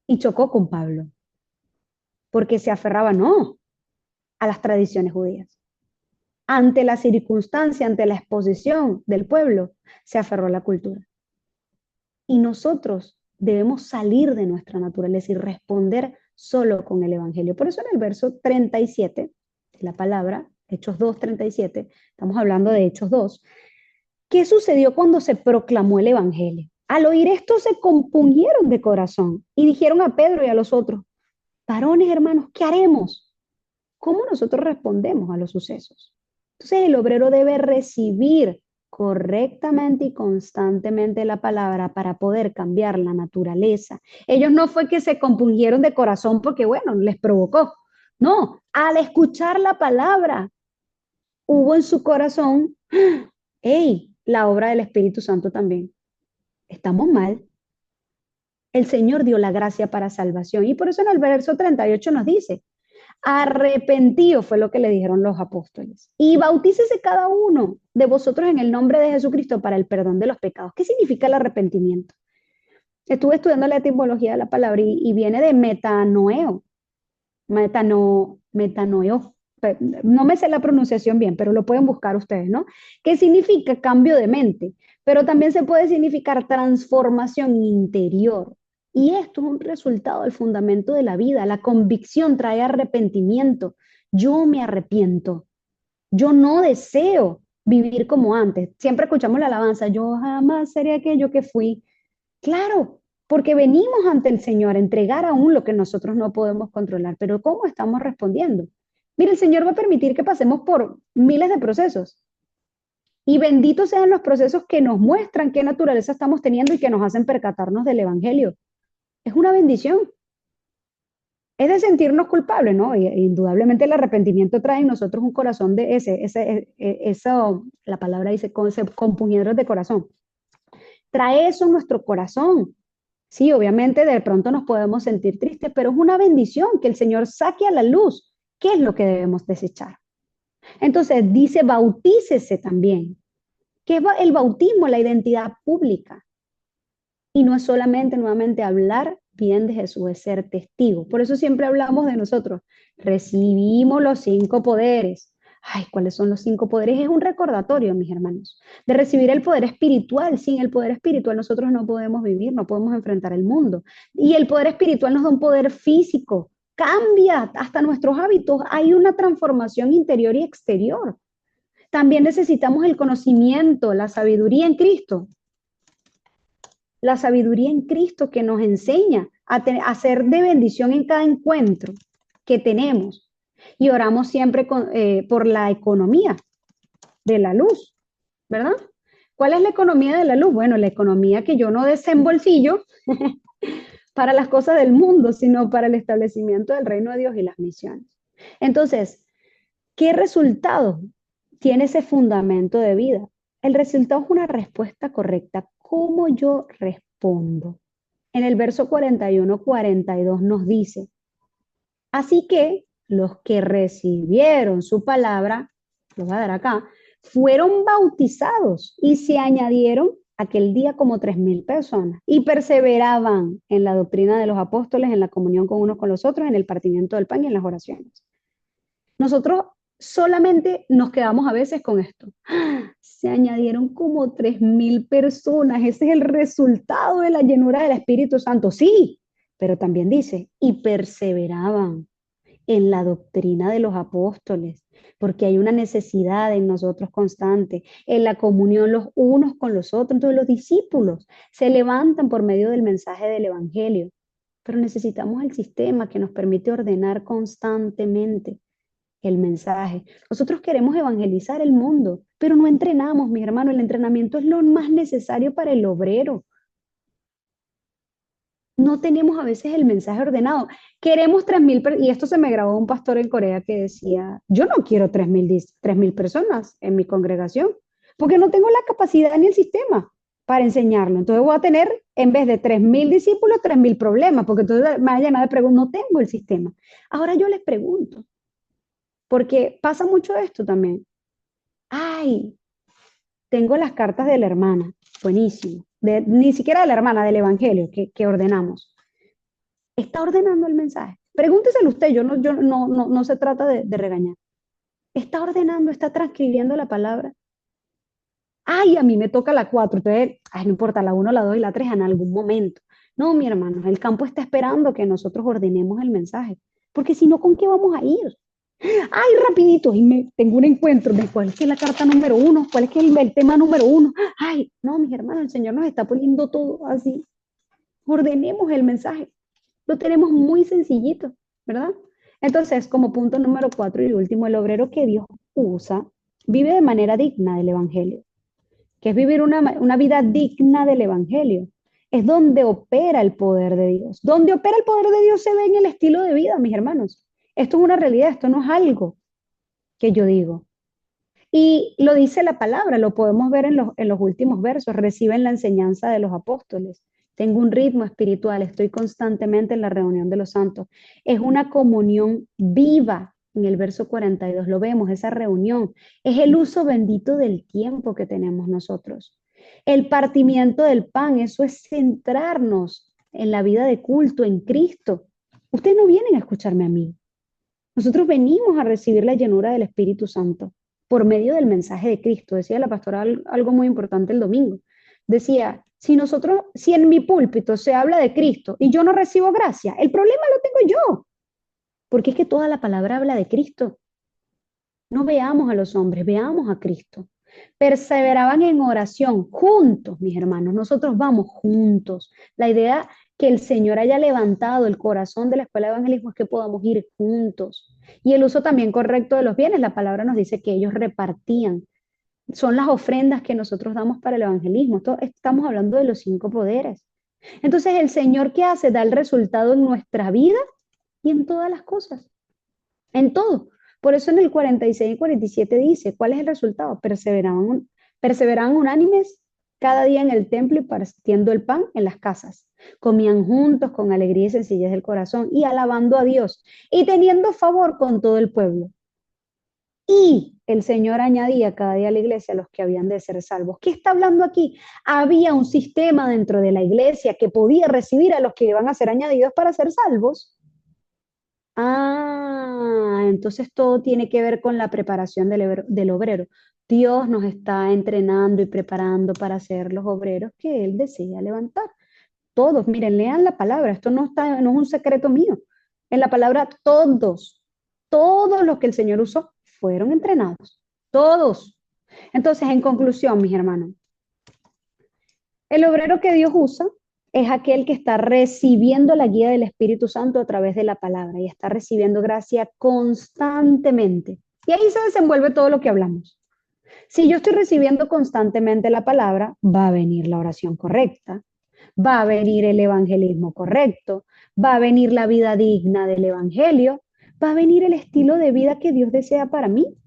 y chocó con Pablo, porque se aferraba no a las tradiciones judías. Ante la circunstancia, ante la exposición del pueblo, se aferró a la cultura. Y nosotros debemos salir de nuestra naturaleza y responder solo con el Evangelio. Por eso en el verso 37 de la palabra, Hechos 2:37, estamos hablando de Hechos 2, ¿qué sucedió cuando se proclamó el Evangelio? Al oír esto se compungieron de corazón y dijeron a Pedro y a los otros, varones hermanos, ¿qué haremos? ¿Cómo nosotros respondemos a los sucesos? Entonces el obrero debe recibir correctamente y constantemente la palabra para poder cambiar la naturaleza. Ellos no fue que se compungieron de corazón porque, bueno, les provocó. No, al escuchar la palabra, hubo en su corazón, hey, la obra del Espíritu Santo también. Estamos mal. El Señor dio la gracia para salvación. Y por eso en el verso 38 nos dice, arrepentido fue lo que le dijeron los apóstoles. Y bautícese cada uno de vosotros en el nombre de Jesucristo para el perdón de los pecados. ¿Qué significa el arrepentimiento? Estuve estudiando la etimología de la palabra y viene de metanoeo. Metanoeo. No me sé la pronunciación bien, pero lo pueden buscar ustedes, ¿no? ¿Qué significa cambio de mente? Pero también se puede significar transformación interior. Y esto es un resultado del fundamento de la vida. La convicción trae arrepentimiento. Yo me arrepiento. Yo no deseo vivir como antes. Siempre escuchamos la alabanza. Yo jamás seré aquello que fui. Claro, porque venimos ante el Señor a entregar aún lo que nosotros no podemos controlar, pero ¿cómo estamos respondiendo? Mire, el Señor va a permitir que pasemos por miles de procesos y benditos sean los procesos que nos muestran qué naturaleza estamos teniendo y que nos hacen percatarnos del Evangelio. Es una bendición. Es de sentirnos culpables, ¿no? Y, indudablemente el arrepentimiento trae en nosotros un corazón de eso, la palabra dice, con puñedos de corazón. Trae eso en nuestro corazón. Sí, obviamente de pronto nos podemos sentir tristes, pero es una bendición que el Señor saque a la luz qué es lo que debemos desechar. Entonces dice, bautícese también. ¿Qué es el bautismo? La identidad pública. Y no es solamente nuevamente hablar bien de Jesús, es ser testigo. Por eso siempre hablamos de nosotros. Recibimos los 5 poderes. Ay, ¿cuáles son los 5 poderes? Es un recordatorio, mis hermanos, de recibir el poder espiritual. Sin el poder espiritual nosotros no podemos vivir, no podemos enfrentar el mundo. Y el poder espiritual nos da un poder físico. Cambia hasta nuestros hábitos. Hay una transformación interior y exterior. También necesitamos el conocimiento, la sabiduría en Cristo. La sabiduría en Cristo que nos enseña a ser de bendición en cada encuentro que tenemos. Y oramos siempre por la economía de la luz, ¿verdad? ¿Cuál es la economía de la luz? Bueno, la economía que yo no desembolsillo para las cosas del mundo, sino para el establecimiento del reino de Dios y las misiones. Entonces, ¿qué resultado tiene ese fundamento de vida? El resultado es una respuesta correcta. ¿Cómo yo respondo? En el verso 41-42 nos dice, así que los que recibieron su palabra, lo voy a dar acá, fueron bautizados y se añadieron aquel día como 3,000 personas y perseveraban en la doctrina de los apóstoles, en la comunión con unos con los otros, en el partimiento del pan y en las oraciones. Nosotros solamente nos quedamos a veces con esto. Se añadieron como 3,000 personas. Ese es el resultado de la llenura del Espíritu Santo. Sí, pero también dice, y perseveraban en la doctrina de los apóstoles, porque hay una necesidad en nosotros constante, en la comunión los unos con los otros. Entonces los discípulos se levantan por medio del mensaje del Evangelio, pero necesitamos el sistema que nos permite ordenar constantemente el mensaje. Nosotros queremos evangelizar el mundo, pero no entrenamos, mi hermano. El entrenamiento es lo más necesario para el obrero. No tenemos a veces el mensaje ordenado. Queremos 3,000, y esto se me grabó un pastor en Corea que decía, yo no quiero 3,000 personas en mi congregación, porque no tengo la capacidad ni el sistema para enseñarlo. Entonces voy a tener, en vez de 3,000 discípulos, 3,000 problemas, porque entonces me va a llenar de preguntas, no tengo el sistema. Ahora yo les pregunto, porque pasa mucho esto también. Ay, tengo las cartas de la hermana, buenísimo. Ni siquiera de la hermana, del evangelio que ordenamos. ¿Está ordenando el mensaje? Pregúnteselo usted, no se trata de regañar. ¿Está ordenando, está transcribiendo la palabra? Ay, a mí me toca la 4, entonces, ay, no importa, la 1, la 2 y la 3 en algún momento. No, mi hermano, el campo está esperando que nosotros ordenemos el mensaje, porque si no, ¿con qué vamos a ir? Ay, rapidito, y tengo un encuentro de cuál es que es la carta número 1, cuál es que es el tema número 1. Ay, no, mis hermanos, el Señor nos está poniendo todo así. Ordenemos el mensaje. Lo tenemos muy sencillito, ¿verdad? Entonces, como punto número 4 y último, el obrero que Dios usa vive de manera digna del Evangelio, que es vivir una vida digna del Evangelio. Es donde opera el poder de Dios. Donde opera el poder de Dios se ve en el estilo de vida, mis hermanos. Esto es una realidad, esto no es algo que yo digo. Y lo dice la palabra, lo podemos ver en los últimos versos. Reciben la enseñanza de los apóstoles. Tengo un ritmo espiritual, estoy constantemente en la reunión de los santos. Es una comunión viva. En el verso 42 lo vemos, esa reunión. Es el uso bendito del tiempo que tenemos nosotros. El partimiento del pan, eso es centrarnos en la vida de culto, en Cristo. Ustedes no vienen a escucharme a mí. Nosotros venimos a recibir la llenura del Espíritu Santo por medio del mensaje de Cristo. Decía la pastora algo muy importante el domingo. Decía, si en mi púlpito se habla de Cristo y yo no recibo gracia, el problema lo tengo yo, porque es que toda la palabra habla de Cristo. No veamos a los hombres, veamos a Cristo. Perseveraban en oración juntos, mis hermanos. Nosotros vamos juntos. La idea que el Señor haya levantado el corazón de la escuela de evangelismo es que podamos ir juntos. Y el uso también correcto de los bienes, la palabra nos dice que ellos repartían. Son las ofrendas que nosotros damos para el evangelismo. Estamos hablando de los 5 poderes. Entonces, el Señor, ¿qué hace? Da el resultado en nuestra vida y en todas las cosas, en todo. Por eso en el 46 y 47 dice, ¿cuál es el resultado? Perseveraban unánimes cada día en el templo y partiendo el pan en las casas. Comían juntos con alegría y sencillez del corazón y alabando a Dios y teniendo favor con todo el pueblo. Y el Señor añadía cada día a la iglesia a los que habían de ser salvos. ¿Qué está hablando aquí? Había un sistema dentro de la iglesia que podía recibir a los que iban a ser añadidos para ser salvos. Entonces todo tiene que ver con la preparación del obrero. Dios nos está entrenando y preparando para ser los obreros que Él desea levantar. Todos, miren, lean la palabra, esto no es un secreto mío. En la palabra todos los que el Señor usó fueron entrenados, todos. Entonces, en conclusión, mis hermanos, el obrero que Dios usa es aquel que está recibiendo la guía del Espíritu Santo a través de la palabra y está recibiendo gracia constantemente. Y ahí se desenvuelve todo lo que hablamos. Si yo estoy recibiendo constantemente la palabra, va a venir la oración correcta, va a venir el evangelismo correcto, va a venir la vida digna del evangelio, va a venir el estilo de vida que Dios desea para mí.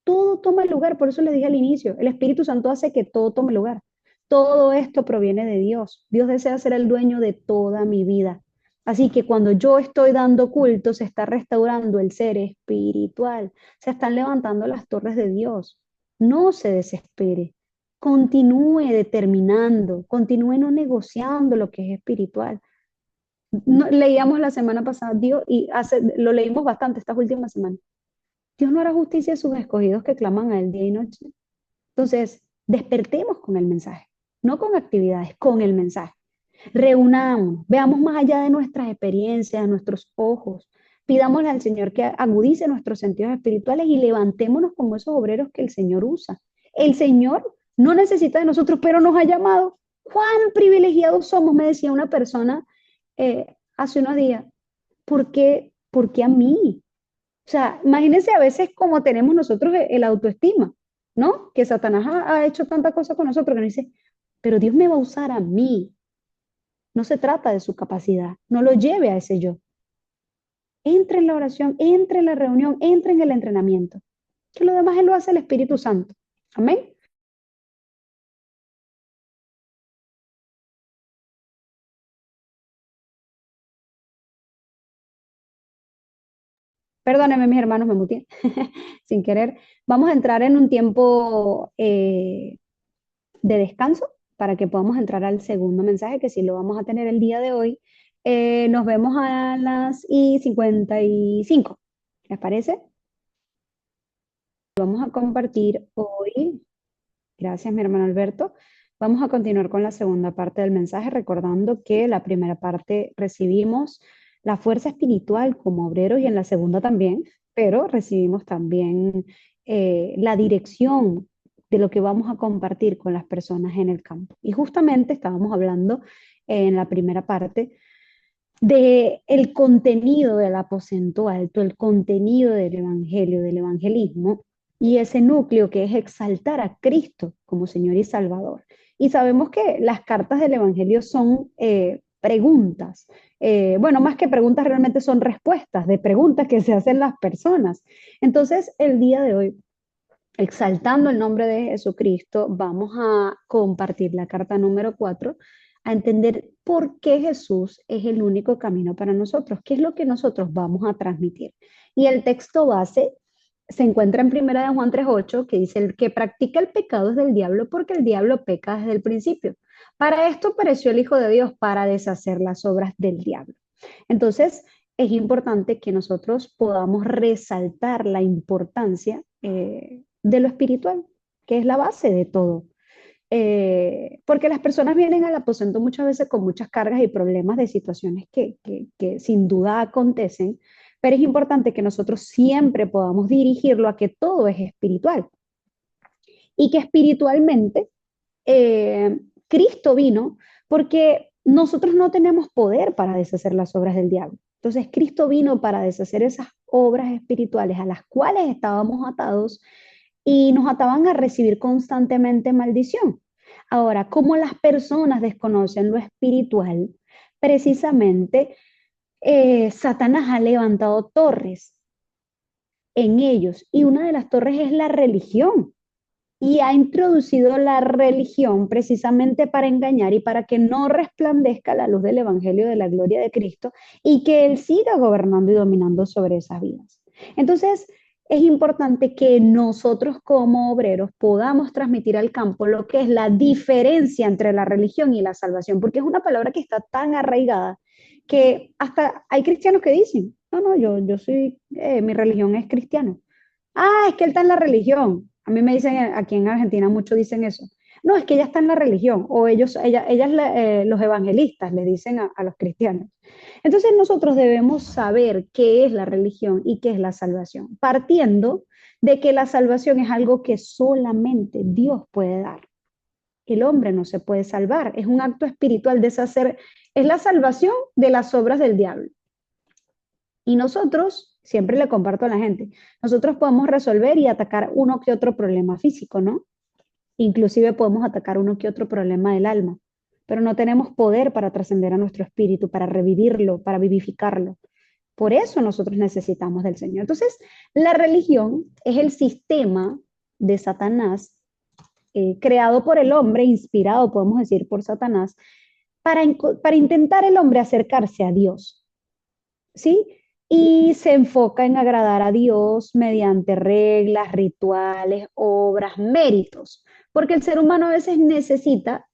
Todo toma lugar, por eso les dije al inicio, el Espíritu Santo hace que todo tome lugar. Todo esto proviene de Dios. Dios desea ser el dueño de toda mi vida. Así que cuando yo estoy dando culto, se está restaurando el ser espiritual, se están levantando las torres de Dios. No se desespere, continúe determinando, continúe no negociando lo que es espiritual. Leíamos la semana pasada, Dios, lo leímos bastante estas últimas semanas. Dios no hará justicia a sus escogidos que claman a él día y noche. Entonces, despertemos con el mensaje, no con actividades, con el mensaje. Reunámonos, veamos más allá de nuestras experiencias, nuestros ojos. Pidámosle al Señor que agudice nuestros sentidos espirituales y levantémonos como esos obreros que el Señor usa. El Señor no necesita de nosotros, pero nos ha llamado. ¡Cuán privilegiados somos! Me decía una persona hace unos días. ¿Por qué a mí? O sea, imagínense a veces como tenemos nosotros el autoestima, ¿no? Que Satanás ha hecho tanta cosa con nosotros que nos dice, pero Dios me va a usar a mí. No se trata de su capacidad, no lo lleve a ese yo. Entre en la oración, entre en la reunión, entre en el entrenamiento. Que lo demás Él lo hace el Espíritu Santo. Amén. Perdónenme, mis hermanos, me muteé sin querer. Vamos a entrar en un tiempo de descanso para que podamos entrar al segundo mensaje, que sí lo vamos a tener el día de hoy. Nos vemos a las 55. ¿Les parece? Vamos a compartir hoy, gracias mi hermano Alberto, vamos a continuar con la segunda parte del mensaje, recordando que la primera parte recibimos la fuerza espiritual como obreros y en la segunda también, pero recibimos también la dirección de lo que vamos a compartir con las personas en el campo. Y justamente estábamos hablando en la primera parte de el contenido del aposento alto, el contenido del evangelio, del evangelismo, y ese núcleo que es exaltar a Cristo como Señor y Salvador. Y sabemos que las cartas del evangelio son preguntas. Bueno, más que preguntas, realmente son respuestas de preguntas que se hacen las personas. Entonces, el día de hoy, exaltando el nombre de Jesucristo, vamos a compartir la carta número 4, a entender por qué Jesús es el único camino para nosotros, qué es lo que nosotros vamos a transmitir. Y el texto base se encuentra en 1 de Juan 3:8, que dice, el que practica el pecado es del diablo porque el diablo peca desde el principio. Para esto apareció el Hijo de Dios, para deshacer las obras del diablo. Entonces, es importante que nosotros podamos resaltar la importancia de lo espiritual, que es la base de todo. Porque las personas vienen al aposento muchas veces con muchas cargas y problemas de situaciones que sin duda acontecen, pero es importante que nosotros siempre podamos dirigirlo a que todo es espiritual y que espiritualmente Cristo vino porque nosotros no tenemos poder para deshacer las obras del diablo. Entonces Cristo vino para deshacer esas obras espirituales a las cuales estábamos atados y nos ataban a recibir constantemente maldición. Ahora, como las personas desconocen lo espiritual, precisamente Satanás ha levantado torres en ellos y una de las torres es la religión y ha introducido la religión precisamente para engañar y para que no resplandezca la luz del Evangelio de la gloria de Cristo y que Él siga gobernando y dominando sobre esas vidas. Entonces, es importante que nosotros como obreros podamos transmitir al campo lo que es la diferencia entre la religión y la salvación, porque es una palabra que está tan arraigada que hasta hay cristianos que dicen, no, no, yo soy, mi religión es cristiana. Ah, es que él está en la religión. A mí me dicen, aquí en Argentina muchos dicen eso. No, es que ella está en la religión. O ellas, los evangelistas le dicen a los cristianos. Entonces nosotros debemos saber qué es la religión y qué es la salvación, partiendo de que la salvación es algo que solamente Dios puede dar. El hombre no se puede salvar. Es un acto espiritual deshacer. Es la salvación de las obras del diablo. Y nosotros, siempre le comparto a la gente, nosotros podemos resolver y atacar uno que otro problema físico, ¿no? Inclusive podemos atacar uno que otro problema del alma, pero no tenemos poder para trascender a nuestro espíritu, para revivirlo, para vivificarlo. Por eso nosotros necesitamos del Señor. Entonces, la religión es el sistema de Satanás, creado por el hombre, inspirado, podemos decir, por Satanás, para intentar el hombre acercarse a Dios. ¿Sí? Y se enfoca en agradar a Dios mediante reglas, rituales, obras, méritos, porque el ser humano a veces necesita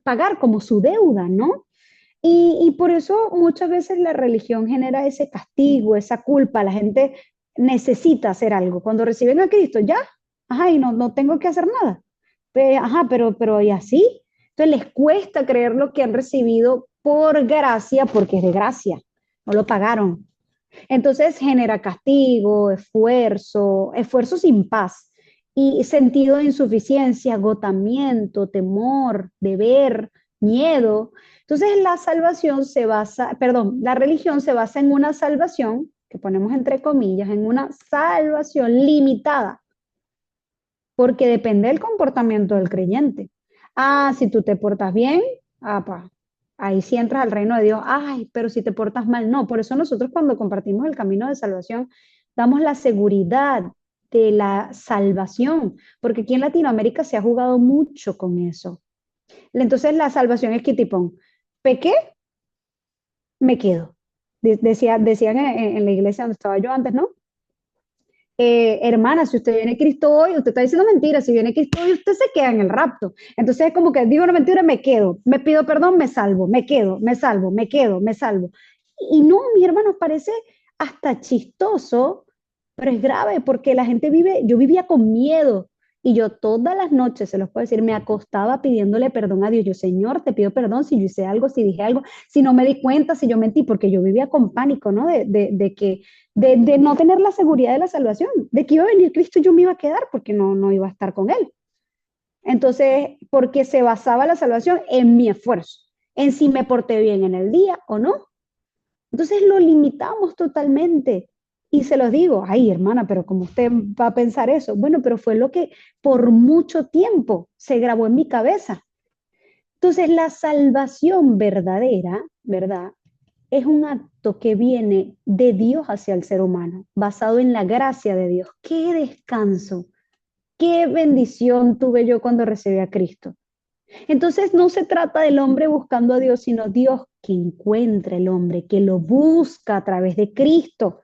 pagar como su deuda, ¿no? Y por eso muchas veces la religión genera ese castigo, esa culpa, la gente necesita hacer algo. Cuando reciben a Cristo, ya, ajá, y no tengo que hacer nada. Ajá, pero ¿y así? Entonces les cuesta creer lo que han recibido por gracia, porque es de gracia, no lo pagaron. Entonces genera castigo, esfuerzo sin paz y sentido de insuficiencia, agotamiento, temor, deber, miedo. Entonces la salvación se basa, perdón, la religión se basa en una salvación, que ponemos entre comillas, en una salvación limitada, porque depende del comportamiento del creyente. Ah, si tú te portas bien, apa, ahí sí entras al reino de Dios. Ay, pero si te portas mal, no. Por eso nosotros cuando compartimos el camino de salvación, damos la seguridad de la salvación, porque aquí en Latinoamérica se ha jugado mucho con eso. Entonces la salvación es que tipo, pequé, me quedo. Decían en la iglesia donde estaba yo antes, ¿no? Hermana, si usted viene a Cristo hoy, usted está diciendo mentiras, si viene Cristo hoy, usted se queda en el rapto. Entonces es como que digo una mentira, me quedo, me pido perdón, me salvo, me quedo, me salvo, me quedo, me salvo. Y no, mis hermanos, parece hasta chistoso, pero es grave porque la gente vive, yo vivía con miedo y yo todas las noches, se los puedo decir, me acostaba pidiéndole perdón a Dios. Yo, Señor, te pido perdón si yo hice algo, si dije algo, si no me di cuenta, si yo mentí, porque yo vivía con pánico, ¿no? De que de no tener la seguridad de la salvación, de que iba a venir Cristo y yo me iba a quedar porque no iba a estar con Él. Entonces, porque se basaba la salvación en mi esfuerzo, en si me porté bien en el día o no. Entonces lo limitamos totalmente. Y se los digo, ay hermana, pero ¿cómo usted va a pensar eso? Bueno, pero fue lo que por mucho tiempo se grabó en mi cabeza. Entonces la salvación verdadera, ¿verdad? Es un acto que viene de Dios hacia el ser humano, basado en la gracia de Dios. ¡Qué descanso! ¡Qué bendición tuve yo cuando recibí a Cristo! Entonces no se trata del hombre buscando a Dios, sino Dios que encuentra el hombre, que lo busca a través de Cristo.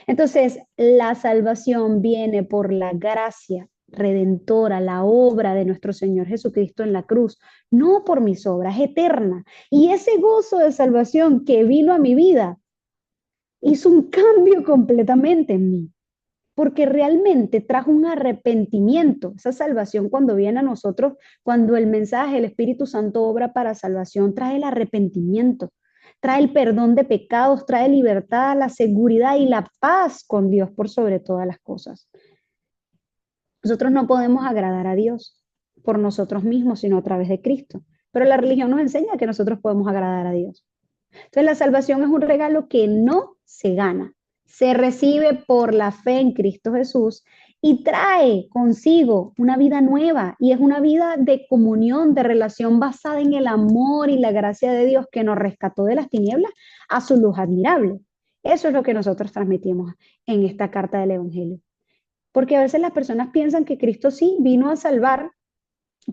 Entonces la salvación viene por la gracia redentora, la obra de nuestro Señor Jesucristo en la cruz, no por mis obras, eterna. Y ese gozo de salvación que vino a mi vida hizo un cambio completamente en mí, porque realmente trajo un arrepentimiento. Esa salvación cuando viene a nosotros, cuando el mensaje, el Espíritu Santo obra para salvación, trae el arrepentimiento, trae el perdón de pecados, trae libertad, la seguridad y la paz con Dios por sobre todas las cosas. Nosotros no podemos agradar a Dios por nosotros mismos, sino a través de Cristo. pero la religión nos enseña que nosotros podemos agradar a Dios. Entonces la salvación es un regalo que no se gana, se recibe por la fe en Cristo Jesús y trae consigo una vida nueva y es una vida de comunión, de relación basada en el amor y la gracia de Dios que nos rescató de las tinieblas a su luz admirable. Eso es lo que nosotros transmitimos en esta carta del Evangelio. Porque a veces las personas piensan que Cristo sí vino a salvar,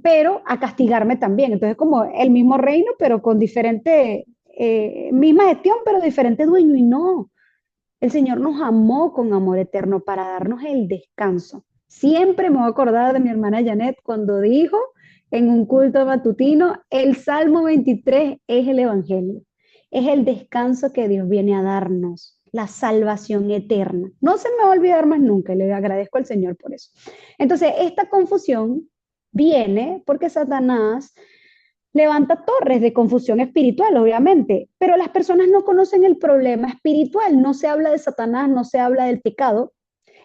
pero a castigarme también. Entonces, como el mismo reino, pero con diferente, misma gestión, pero diferente dueño. Y no, el Señor nos amó con amor eterno para darnos el descanso. Siempre me voy a acordar de mi hermana Janet cuando dijo en un culto matutino, el Salmo 23 es el Evangelio. Es el descanso que Dios viene a darnos, la salvación eterna. No se me va a olvidar más nunca y le agradezco al Señor por eso. Entonces, esta confusión viene porque Satanás levanta torres de confusión espiritual, obviamente, pero las personas no conocen el problema espiritual, no se habla de Satanás, no se habla del pecado,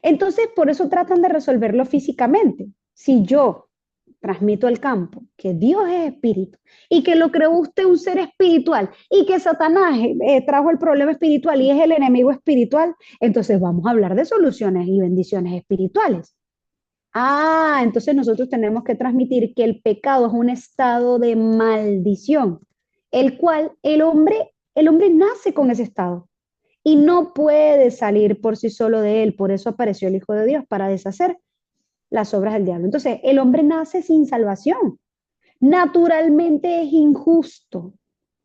entonces por eso tratan de resolverlo físicamente. Si yo transmito al campo que Dios es espíritu y que lo creó usted un ser espiritual y que Satanás trajo el problema espiritual y es el enemigo espiritual, entonces vamos a hablar de soluciones y bendiciones espirituales. Ah, entonces nosotros tenemos que transmitir que el pecado es un estado de maldición, el cual el hombre nace con ese estado y no puede salir por sí solo de él. Por eso apareció el Hijo de Dios para deshacer las obras del diablo. Entonces, el hombre nace sin salvación. Naturalmente es injusto.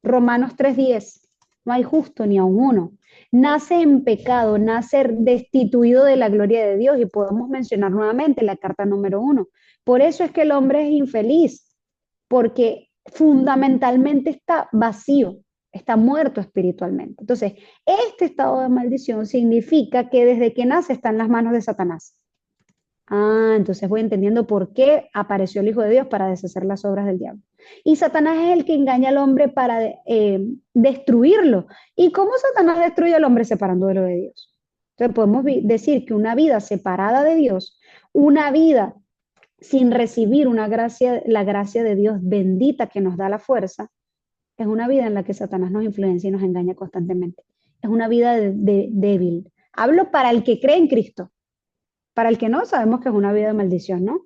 Romanos 3:10. No hay justo ni a un uno. Nace en pecado, nace destituido de la gloria de Dios y podemos mencionar nuevamente la carta número 1. Por eso es que el hombre es infeliz, porque fundamentalmente está vacío, está muerto espiritualmente. Entonces, este estado de maldición significa que desde que nace está en las manos de Satanás. Ah, entonces voy entendiendo por qué apareció el Hijo de Dios para deshacer las obras del diablo. Y Satanás es el que engaña al hombre para destruirlo. ¿Y cómo Satanás destruye al hombre separándolo de Dios? Entonces podemos decir que una vida separada de Dios, una vida sin recibir una gracia, la gracia de Dios bendita que nos da la fuerza, es una vida en la que Satanás nos influencia y nos engaña constantemente. Es una vida débil. Hablo para el que cree en Cristo. Para el que no, sabemos que es una vida de maldición, ¿no?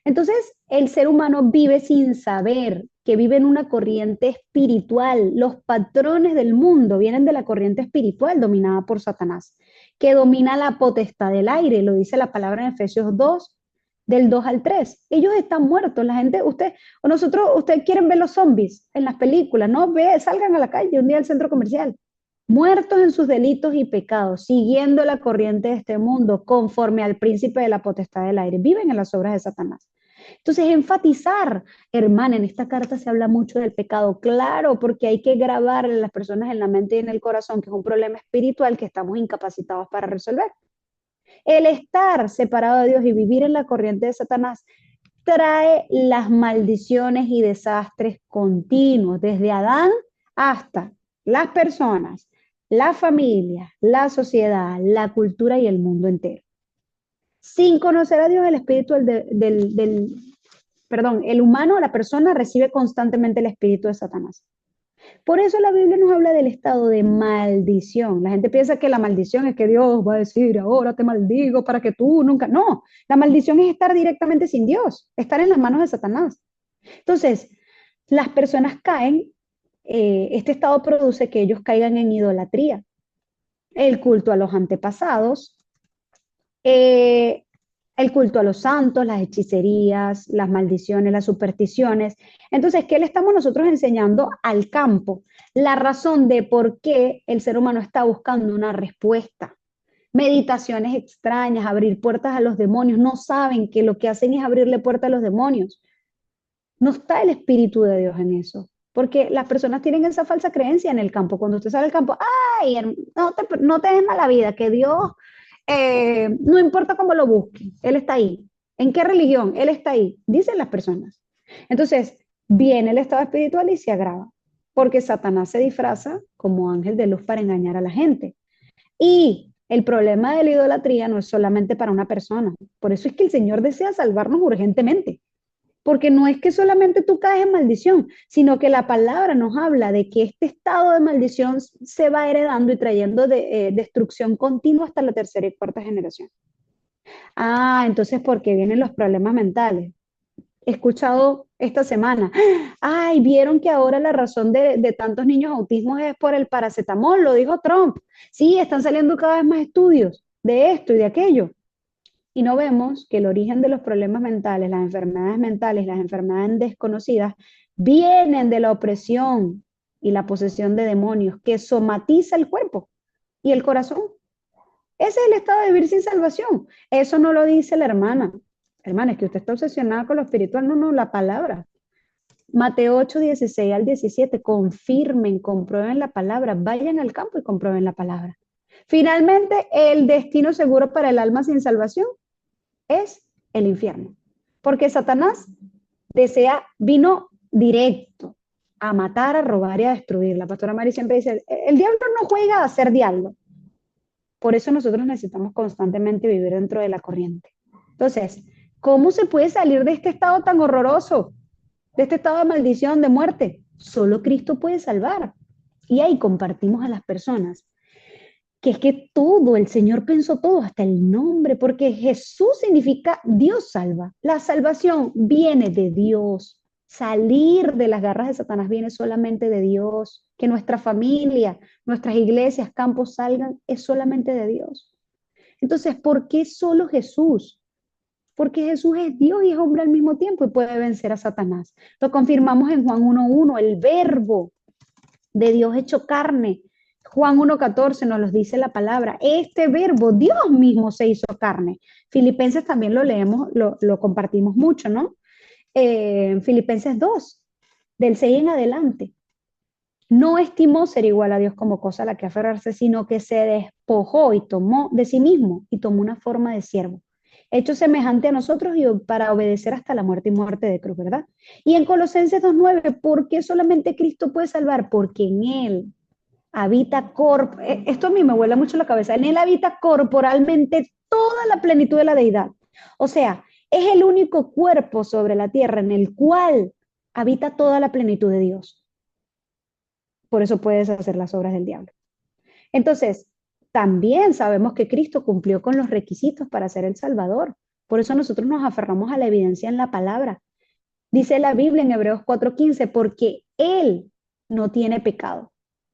Entonces, el ser humano vive sin saber que vive en una corriente espiritual. Los patrones del mundo vienen de la corriente espiritual dominada por Satanás, que domina la potestad del aire, lo dice la palabra en Efesios 2, del 2 al 3. Ellos están muertos, la gente, usted o nosotros, ustedes quieren ver los zombies en las películas, ¿no? Salgan a la calle un día al centro comercial muertos en sus delitos y pecados, siguiendo la corriente de este mundo, conforme al príncipe de la potestad del aire, viven en las obras de Satanás. Entonces, enfatizar, hermana, en esta carta se habla mucho del pecado, claro, porque hay que grabarle a las personas en la mente y en el corazón que es un problema espiritual que estamos incapacitados para resolver. El estar separado de Dios y vivir en la corriente de Satanás trae las maldiciones y desastres continuos, desde Adán hasta las personas, la familia, la sociedad, la cultura y el mundo entero. Sin conocer a Dios, el espíritu el humano, la persona recibe constantemente el espíritu de Satanás. Por eso la Biblia nos habla del estado de maldición. La gente piensa que la maldición es que Dios va a decir, ahora te maldigo para que tú nunca. No, la maldición es estar directamente sin Dios, estar en las manos de Satanás. Entonces, las personas caen, este estado produce que ellos caigan en idolatría, el culto a los antepasados, el culto a los santos, las hechicerías, las maldiciones, las supersticiones. Entonces, ¿qué le estamos nosotros enseñando al campo? La razón de por qué el ser humano está buscando una respuesta. Meditaciones extrañas, abrir puertas a los demonios. No saben que lo que hacen es abrirle puertas a los demonios. No está el Espíritu de Dios en eso. Porque las personas tienen esa falsa creencia en el campo. Cuando usted sale al campo, ay, no te des mala vida, que Dios no importa cómo lo busque, Él está ahí. ¿En qué religión? Él está ahí, dicen las personas. Entonces, viene el estado espiritual y se agrava, porque Satanás se disfraza como ángel de luz para engañar a la gente. Y el problema de la idolatría no es solamente para una persona, por eso es que el Señor desea salvarnos urgentemente. Porque no es que solamente tú caes en maldición, sino que la palabra nos habla de que este estado de maldición se va heredando y trayendo destrucción continua hasta la tercera y cuarta generación. Ah, entonces, ¿por qué vienen los problemas mentales? He escuchado esta semana, ay, vieron que ahora la razón de tantos niños autismos es por el paracetamol, lo dijo Trump. Sí, están saliendo cada vez más estudios de esto y de aquello. Y no vemos que el origen de los problemas mentales, las enfermedades desconocidas, vienen de la opresión y la posesión de demonios que somatiza el cuerpo y el corazón. Ese es el estado de vivir sin salvación. Eso no lo dice la hermana. Hermana, es que usted está obsesionada con lo espiritual. No, no, la palabra. Mateo 8, 16 al 17. Confirmen, comprueben la palabra. Vayan al campo y comprueben la palabra. Finalmente, el destino seguro para el alma sin salvación es el infierno. Porque Satanás vino directo a matar, a robar y a destruir. La pastora Mari siempre dice, el diablo no juega a ser diablo. Por eso nosotros necesitamos constantemente vivir dentro de la corriente. Entonces, ¿cómo se puede salir de este estado tan horroroso? De este estado de maldición, de muerte. Solo Cristo puede salvar. Y ahí compartimos a las personas que es que todo, el Señor pensó todo, hasta el nombre, porque Jesús significa Dios salva. La salvación viene de Dios. Salir de las garras de Satanás viene solamente de Dios. Que nuestra familia, nuestras iglesias, campos salgan, es solamente de Dios. Entonces, ¿por qué solo Jesús? Porque Jesús es Dios y es hombre al mismo tiempo y puede vencer a Satanás. Lo confirmamos en Juan 1:1, el verbo de Dios hecho carne. Juan 1:14 nos lo dice la palabra. Este verbo, Dios mismo se hizo carne. Filipenses también lo leemos, lo compartimos mucho, ¿no? Filipenses 2, del 6 en adelante. No estimó ser igual a Dios como cosa a la que aferrarse, sino que se despojó y tomó de sí mismo y tomó una forma de siervo, hecho semejante a nosotros y para obedecer hasta la muerte y muerte de cruz, ¿verdad? Y en Colosenses 2:9, ¿por qué solamente Cristo puede salvar? Porque en Él habita esto a mí me vuela mucho la cabeza, en Él habita corporalmente toda la plenitud de la deidad. O sea, es el único cuerpo sobre la tierra en el cual habita toda la plenitud de Dios. Por eso puedes hacer las obras del diablo. Entonces, también sabemos que Cristo cumplió con los requisitos para ser el Salvador. Por eso nosotros nos aferramos a la evidencia en la palabra. Dice la Biblia en Hebreos 4:15, porque Él no tiene pecado.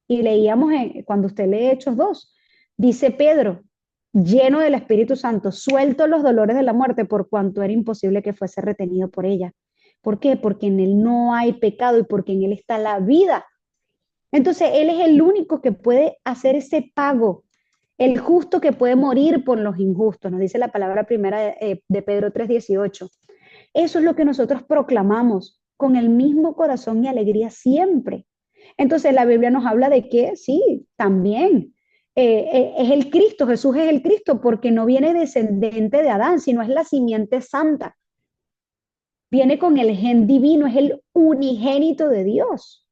Y leíamos cuando usted lee Hechos 2, dice Pedro, lleno del Espíritu Santo, suelto los dolores de la muerte por cuanto era imposible que fuese retenido por ella. ¿Por qué? Porque en Él no hay pecado y porque en Él está la vida. Entonces, Él es el único que puede hacer ese pago, el justo que puede morir por los injustos, nos dice la palabra primera de Pedro 3:18. Eso es lo que nosotros proclamamos con el mismo corazón y alegría siempre. Entonces, la Biblia nos habla de que sí, también es el Cristo, Jesús es el Cristo, porque no viene descendente de Adán, sino es la simiente santa. Viene con el gen divino, es el unigénito de Dios.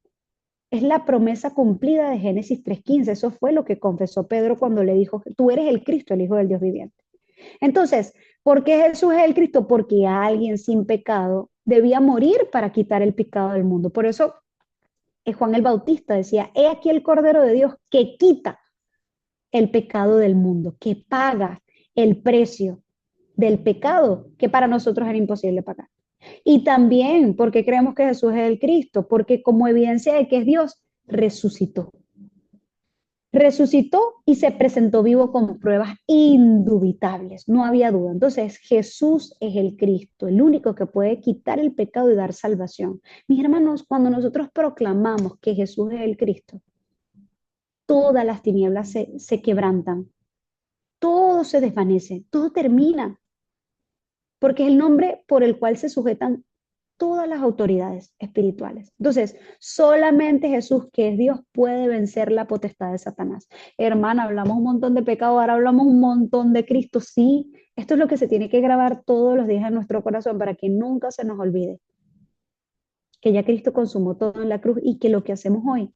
Es la promesa cumplida de Génesis 3:15. Eso fue lo que confesó Pedro cuando le dijo, tú eres el Cristo, el Hijo del Dios viviente. Entonces, ¿por qué Jesús es el Cristo? Porque alguien sin pecado debía morir para quitar el pecado del mundo. Por eso Juan el Bautista decía, he aquí el Cordero de Dios que quita el pecado del mundo, que paga el precio del pecado que para nosotros era imposible pagar. Y también porque creemos que Jesús es el Cristo, porque como evidencia de que es Dios, resucitó. Resucitó y se presentó vivo con pruebas indubitables, no había duda. Entonces Jesús es el Cristo, el único que puede quitar el pecado y dar salvación. Mis hermanos, cuando nosotros proclamamos que Jesús es el Cristo, todas las tinieblas se quebrantan, todo se desvanece, todo termina, porque es el nombre por el cual se sujetan todas las autoridades espirituales. Entonces, solamente Jesús, que es Dios, puede vencer la potestad de Satanás. Hermana, hablamos un montón de pecado, ahora hablamos un montón de Cristo. Sí, esto es lo que se tiene que grabar todos los días en nuestro corazón para que nunca se nos olvide que ya Cristo consumó todo en la cruz y que lo que hacemos hoy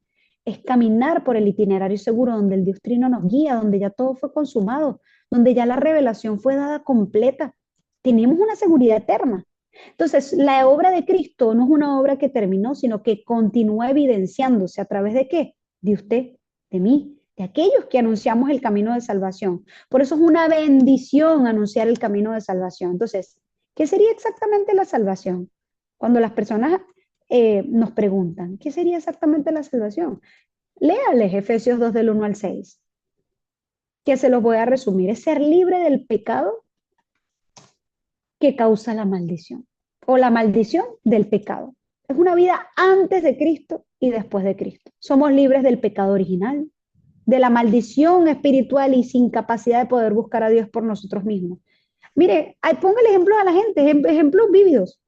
es caminar por el itinerario seguro donde el Dios Trino nos guía, donde ya todo fue consumado, donde ya la revelación fue dada completa. Tenemos una seguridad eterna. Entonces, la obra de Cristo no es una obra que terminó, sino que continúa evidenciándose a través de qué? De usted, de mí, de aquellos que anunciamos el camino de salvación. Por eso es una bendición anunciar el camino de salvación. Entonces, ¿qué sería exactamente la salvación? Cuando las personas nos preguntan, ¿qué sería exactamente la salvación? Léales Efesios 2 del 1 al 6, que se los voy a resumir. Es ser libre del pecado que causa la maldición o la maldición del pecado. Es una vida antes de Cristo y después de Cristo. Somos libres del pecado original, de la maldición espiritual y sin capacidad de poder buscar a Dios por nosotros mismos. Mire, póngale ejemplos a la gente, ejemplos vívidos.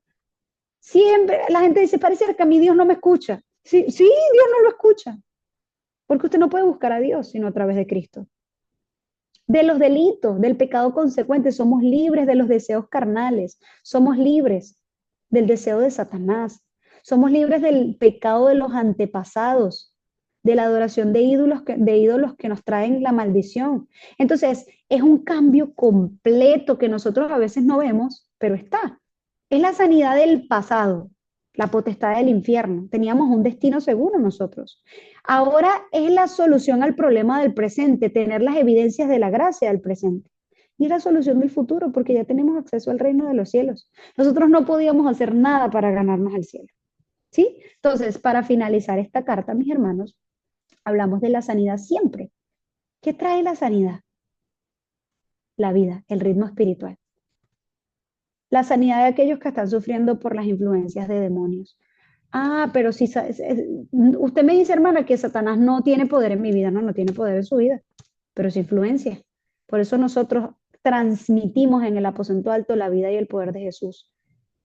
Siempre la gente dice, parece que a mí Dios no me escucha. Sí, sí, Dios no lo escucha, porque usted no puede buscar a Dios sino a través de Cristo. De los delitos, del pecado consecuente, somos libres de los deseos carnales, somos libres del deseo de Satanás, somos libres del pecado de los antepasados, de la adoración de ídolos que nos traen la maldición. Entonces, es un cambio completo que nosotros a veces no vemos, pero está. Es la sanidad del pasado, la potestad del infierno. Teníamos un destino seguro nosotros. Ahora es la solución al problema del presente, tener las evidencias de la gracia del presente. Y es la solución del futuro, porque ya tenemos acceso al reino de los cielos. Nosotros no podíamos hacer nada para ganarnos al cielo. ¿Sí? Entonces, para finalizar esta carta, mis hermanos, hablamos de la sanidad siempre. ¿Qué trae la sanidad? La vida, el ritmo espiritual. La sanidad de aquellos que están sufriendo por las influencias de demonios. Ah, pero si usted me dice, hermana, que Satanás no tiene poder en mi vida, no, no tiene poder en su vida, pero sí influencia. Por eso nosotros transmitimos en el aposento alto la vida y el poder de Jesús.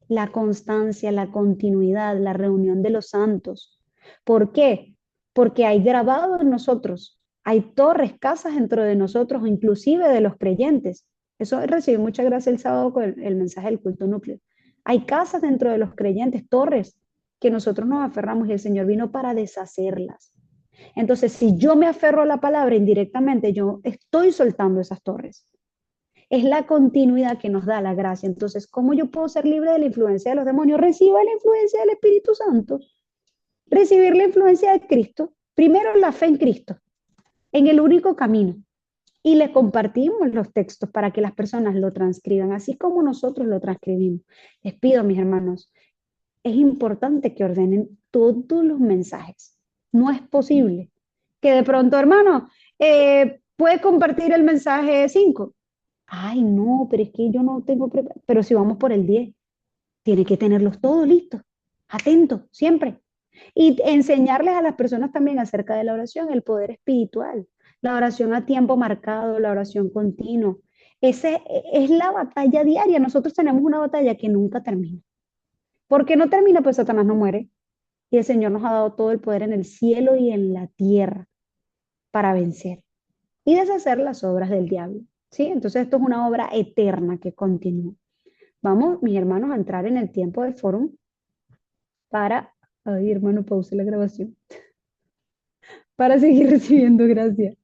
La constancia, la continuidad, la reunión de los santos. ¿Por qué? Porque hay grabado en nosotros, hay torres, casas dentro de nosotros, inclusive de los creyentes. Eso recibí mucha gracia el sábado con el mensaje del culto núcleo. Hay casas dentro de los creyentes, torres que nosotros nos aferramos y el Señor vino para deshacerlas. Entonces, si yo me aferro a la palabra indirectamente, yo estoy soltando esas torres. Es la continuidad que nos da la gracia. Entonces, ¿cómo yo puedo ser libre de la influencia de los demonios? Reciba la influencia del Espíritu Santo. Recibir la influencia de Cristo. Primero, la fe en Cristo, en el único camino. Y le compartimos los textos para que las personas lo transcriban, así como nosotros lo transcribimos. Les pido, mis hermanos, es importante que ordenen todos los mensajes. No es posible que de pronto, hermano, puede compartir el mensaje 5. Ay, no, pero es que yo no tengo preparado. Pero si vamos por el 10, tiene que tenerlos todos listos, atentos, siempre. Y enseñarles a las personas también acerca de la oración, el poder espiritual, la oración a tiempo marcado, la oración continua. Esa es la batalla diaria. Nosotros tenemos una batalla que nunca termina. ¿Por qué no termina? Pues Satanás no muere. Y el Señor nos ha dado todo el poder en el cielo y en la tierra para vencer y deshacer las obras del diablo. ¿Sí? Entonces esto es una obra eterna que continúa. Vamos, mis hermanos, a entrar en el tiempo del foro para, ay hermano, pause la grabación, para seguir recibiendo gracias.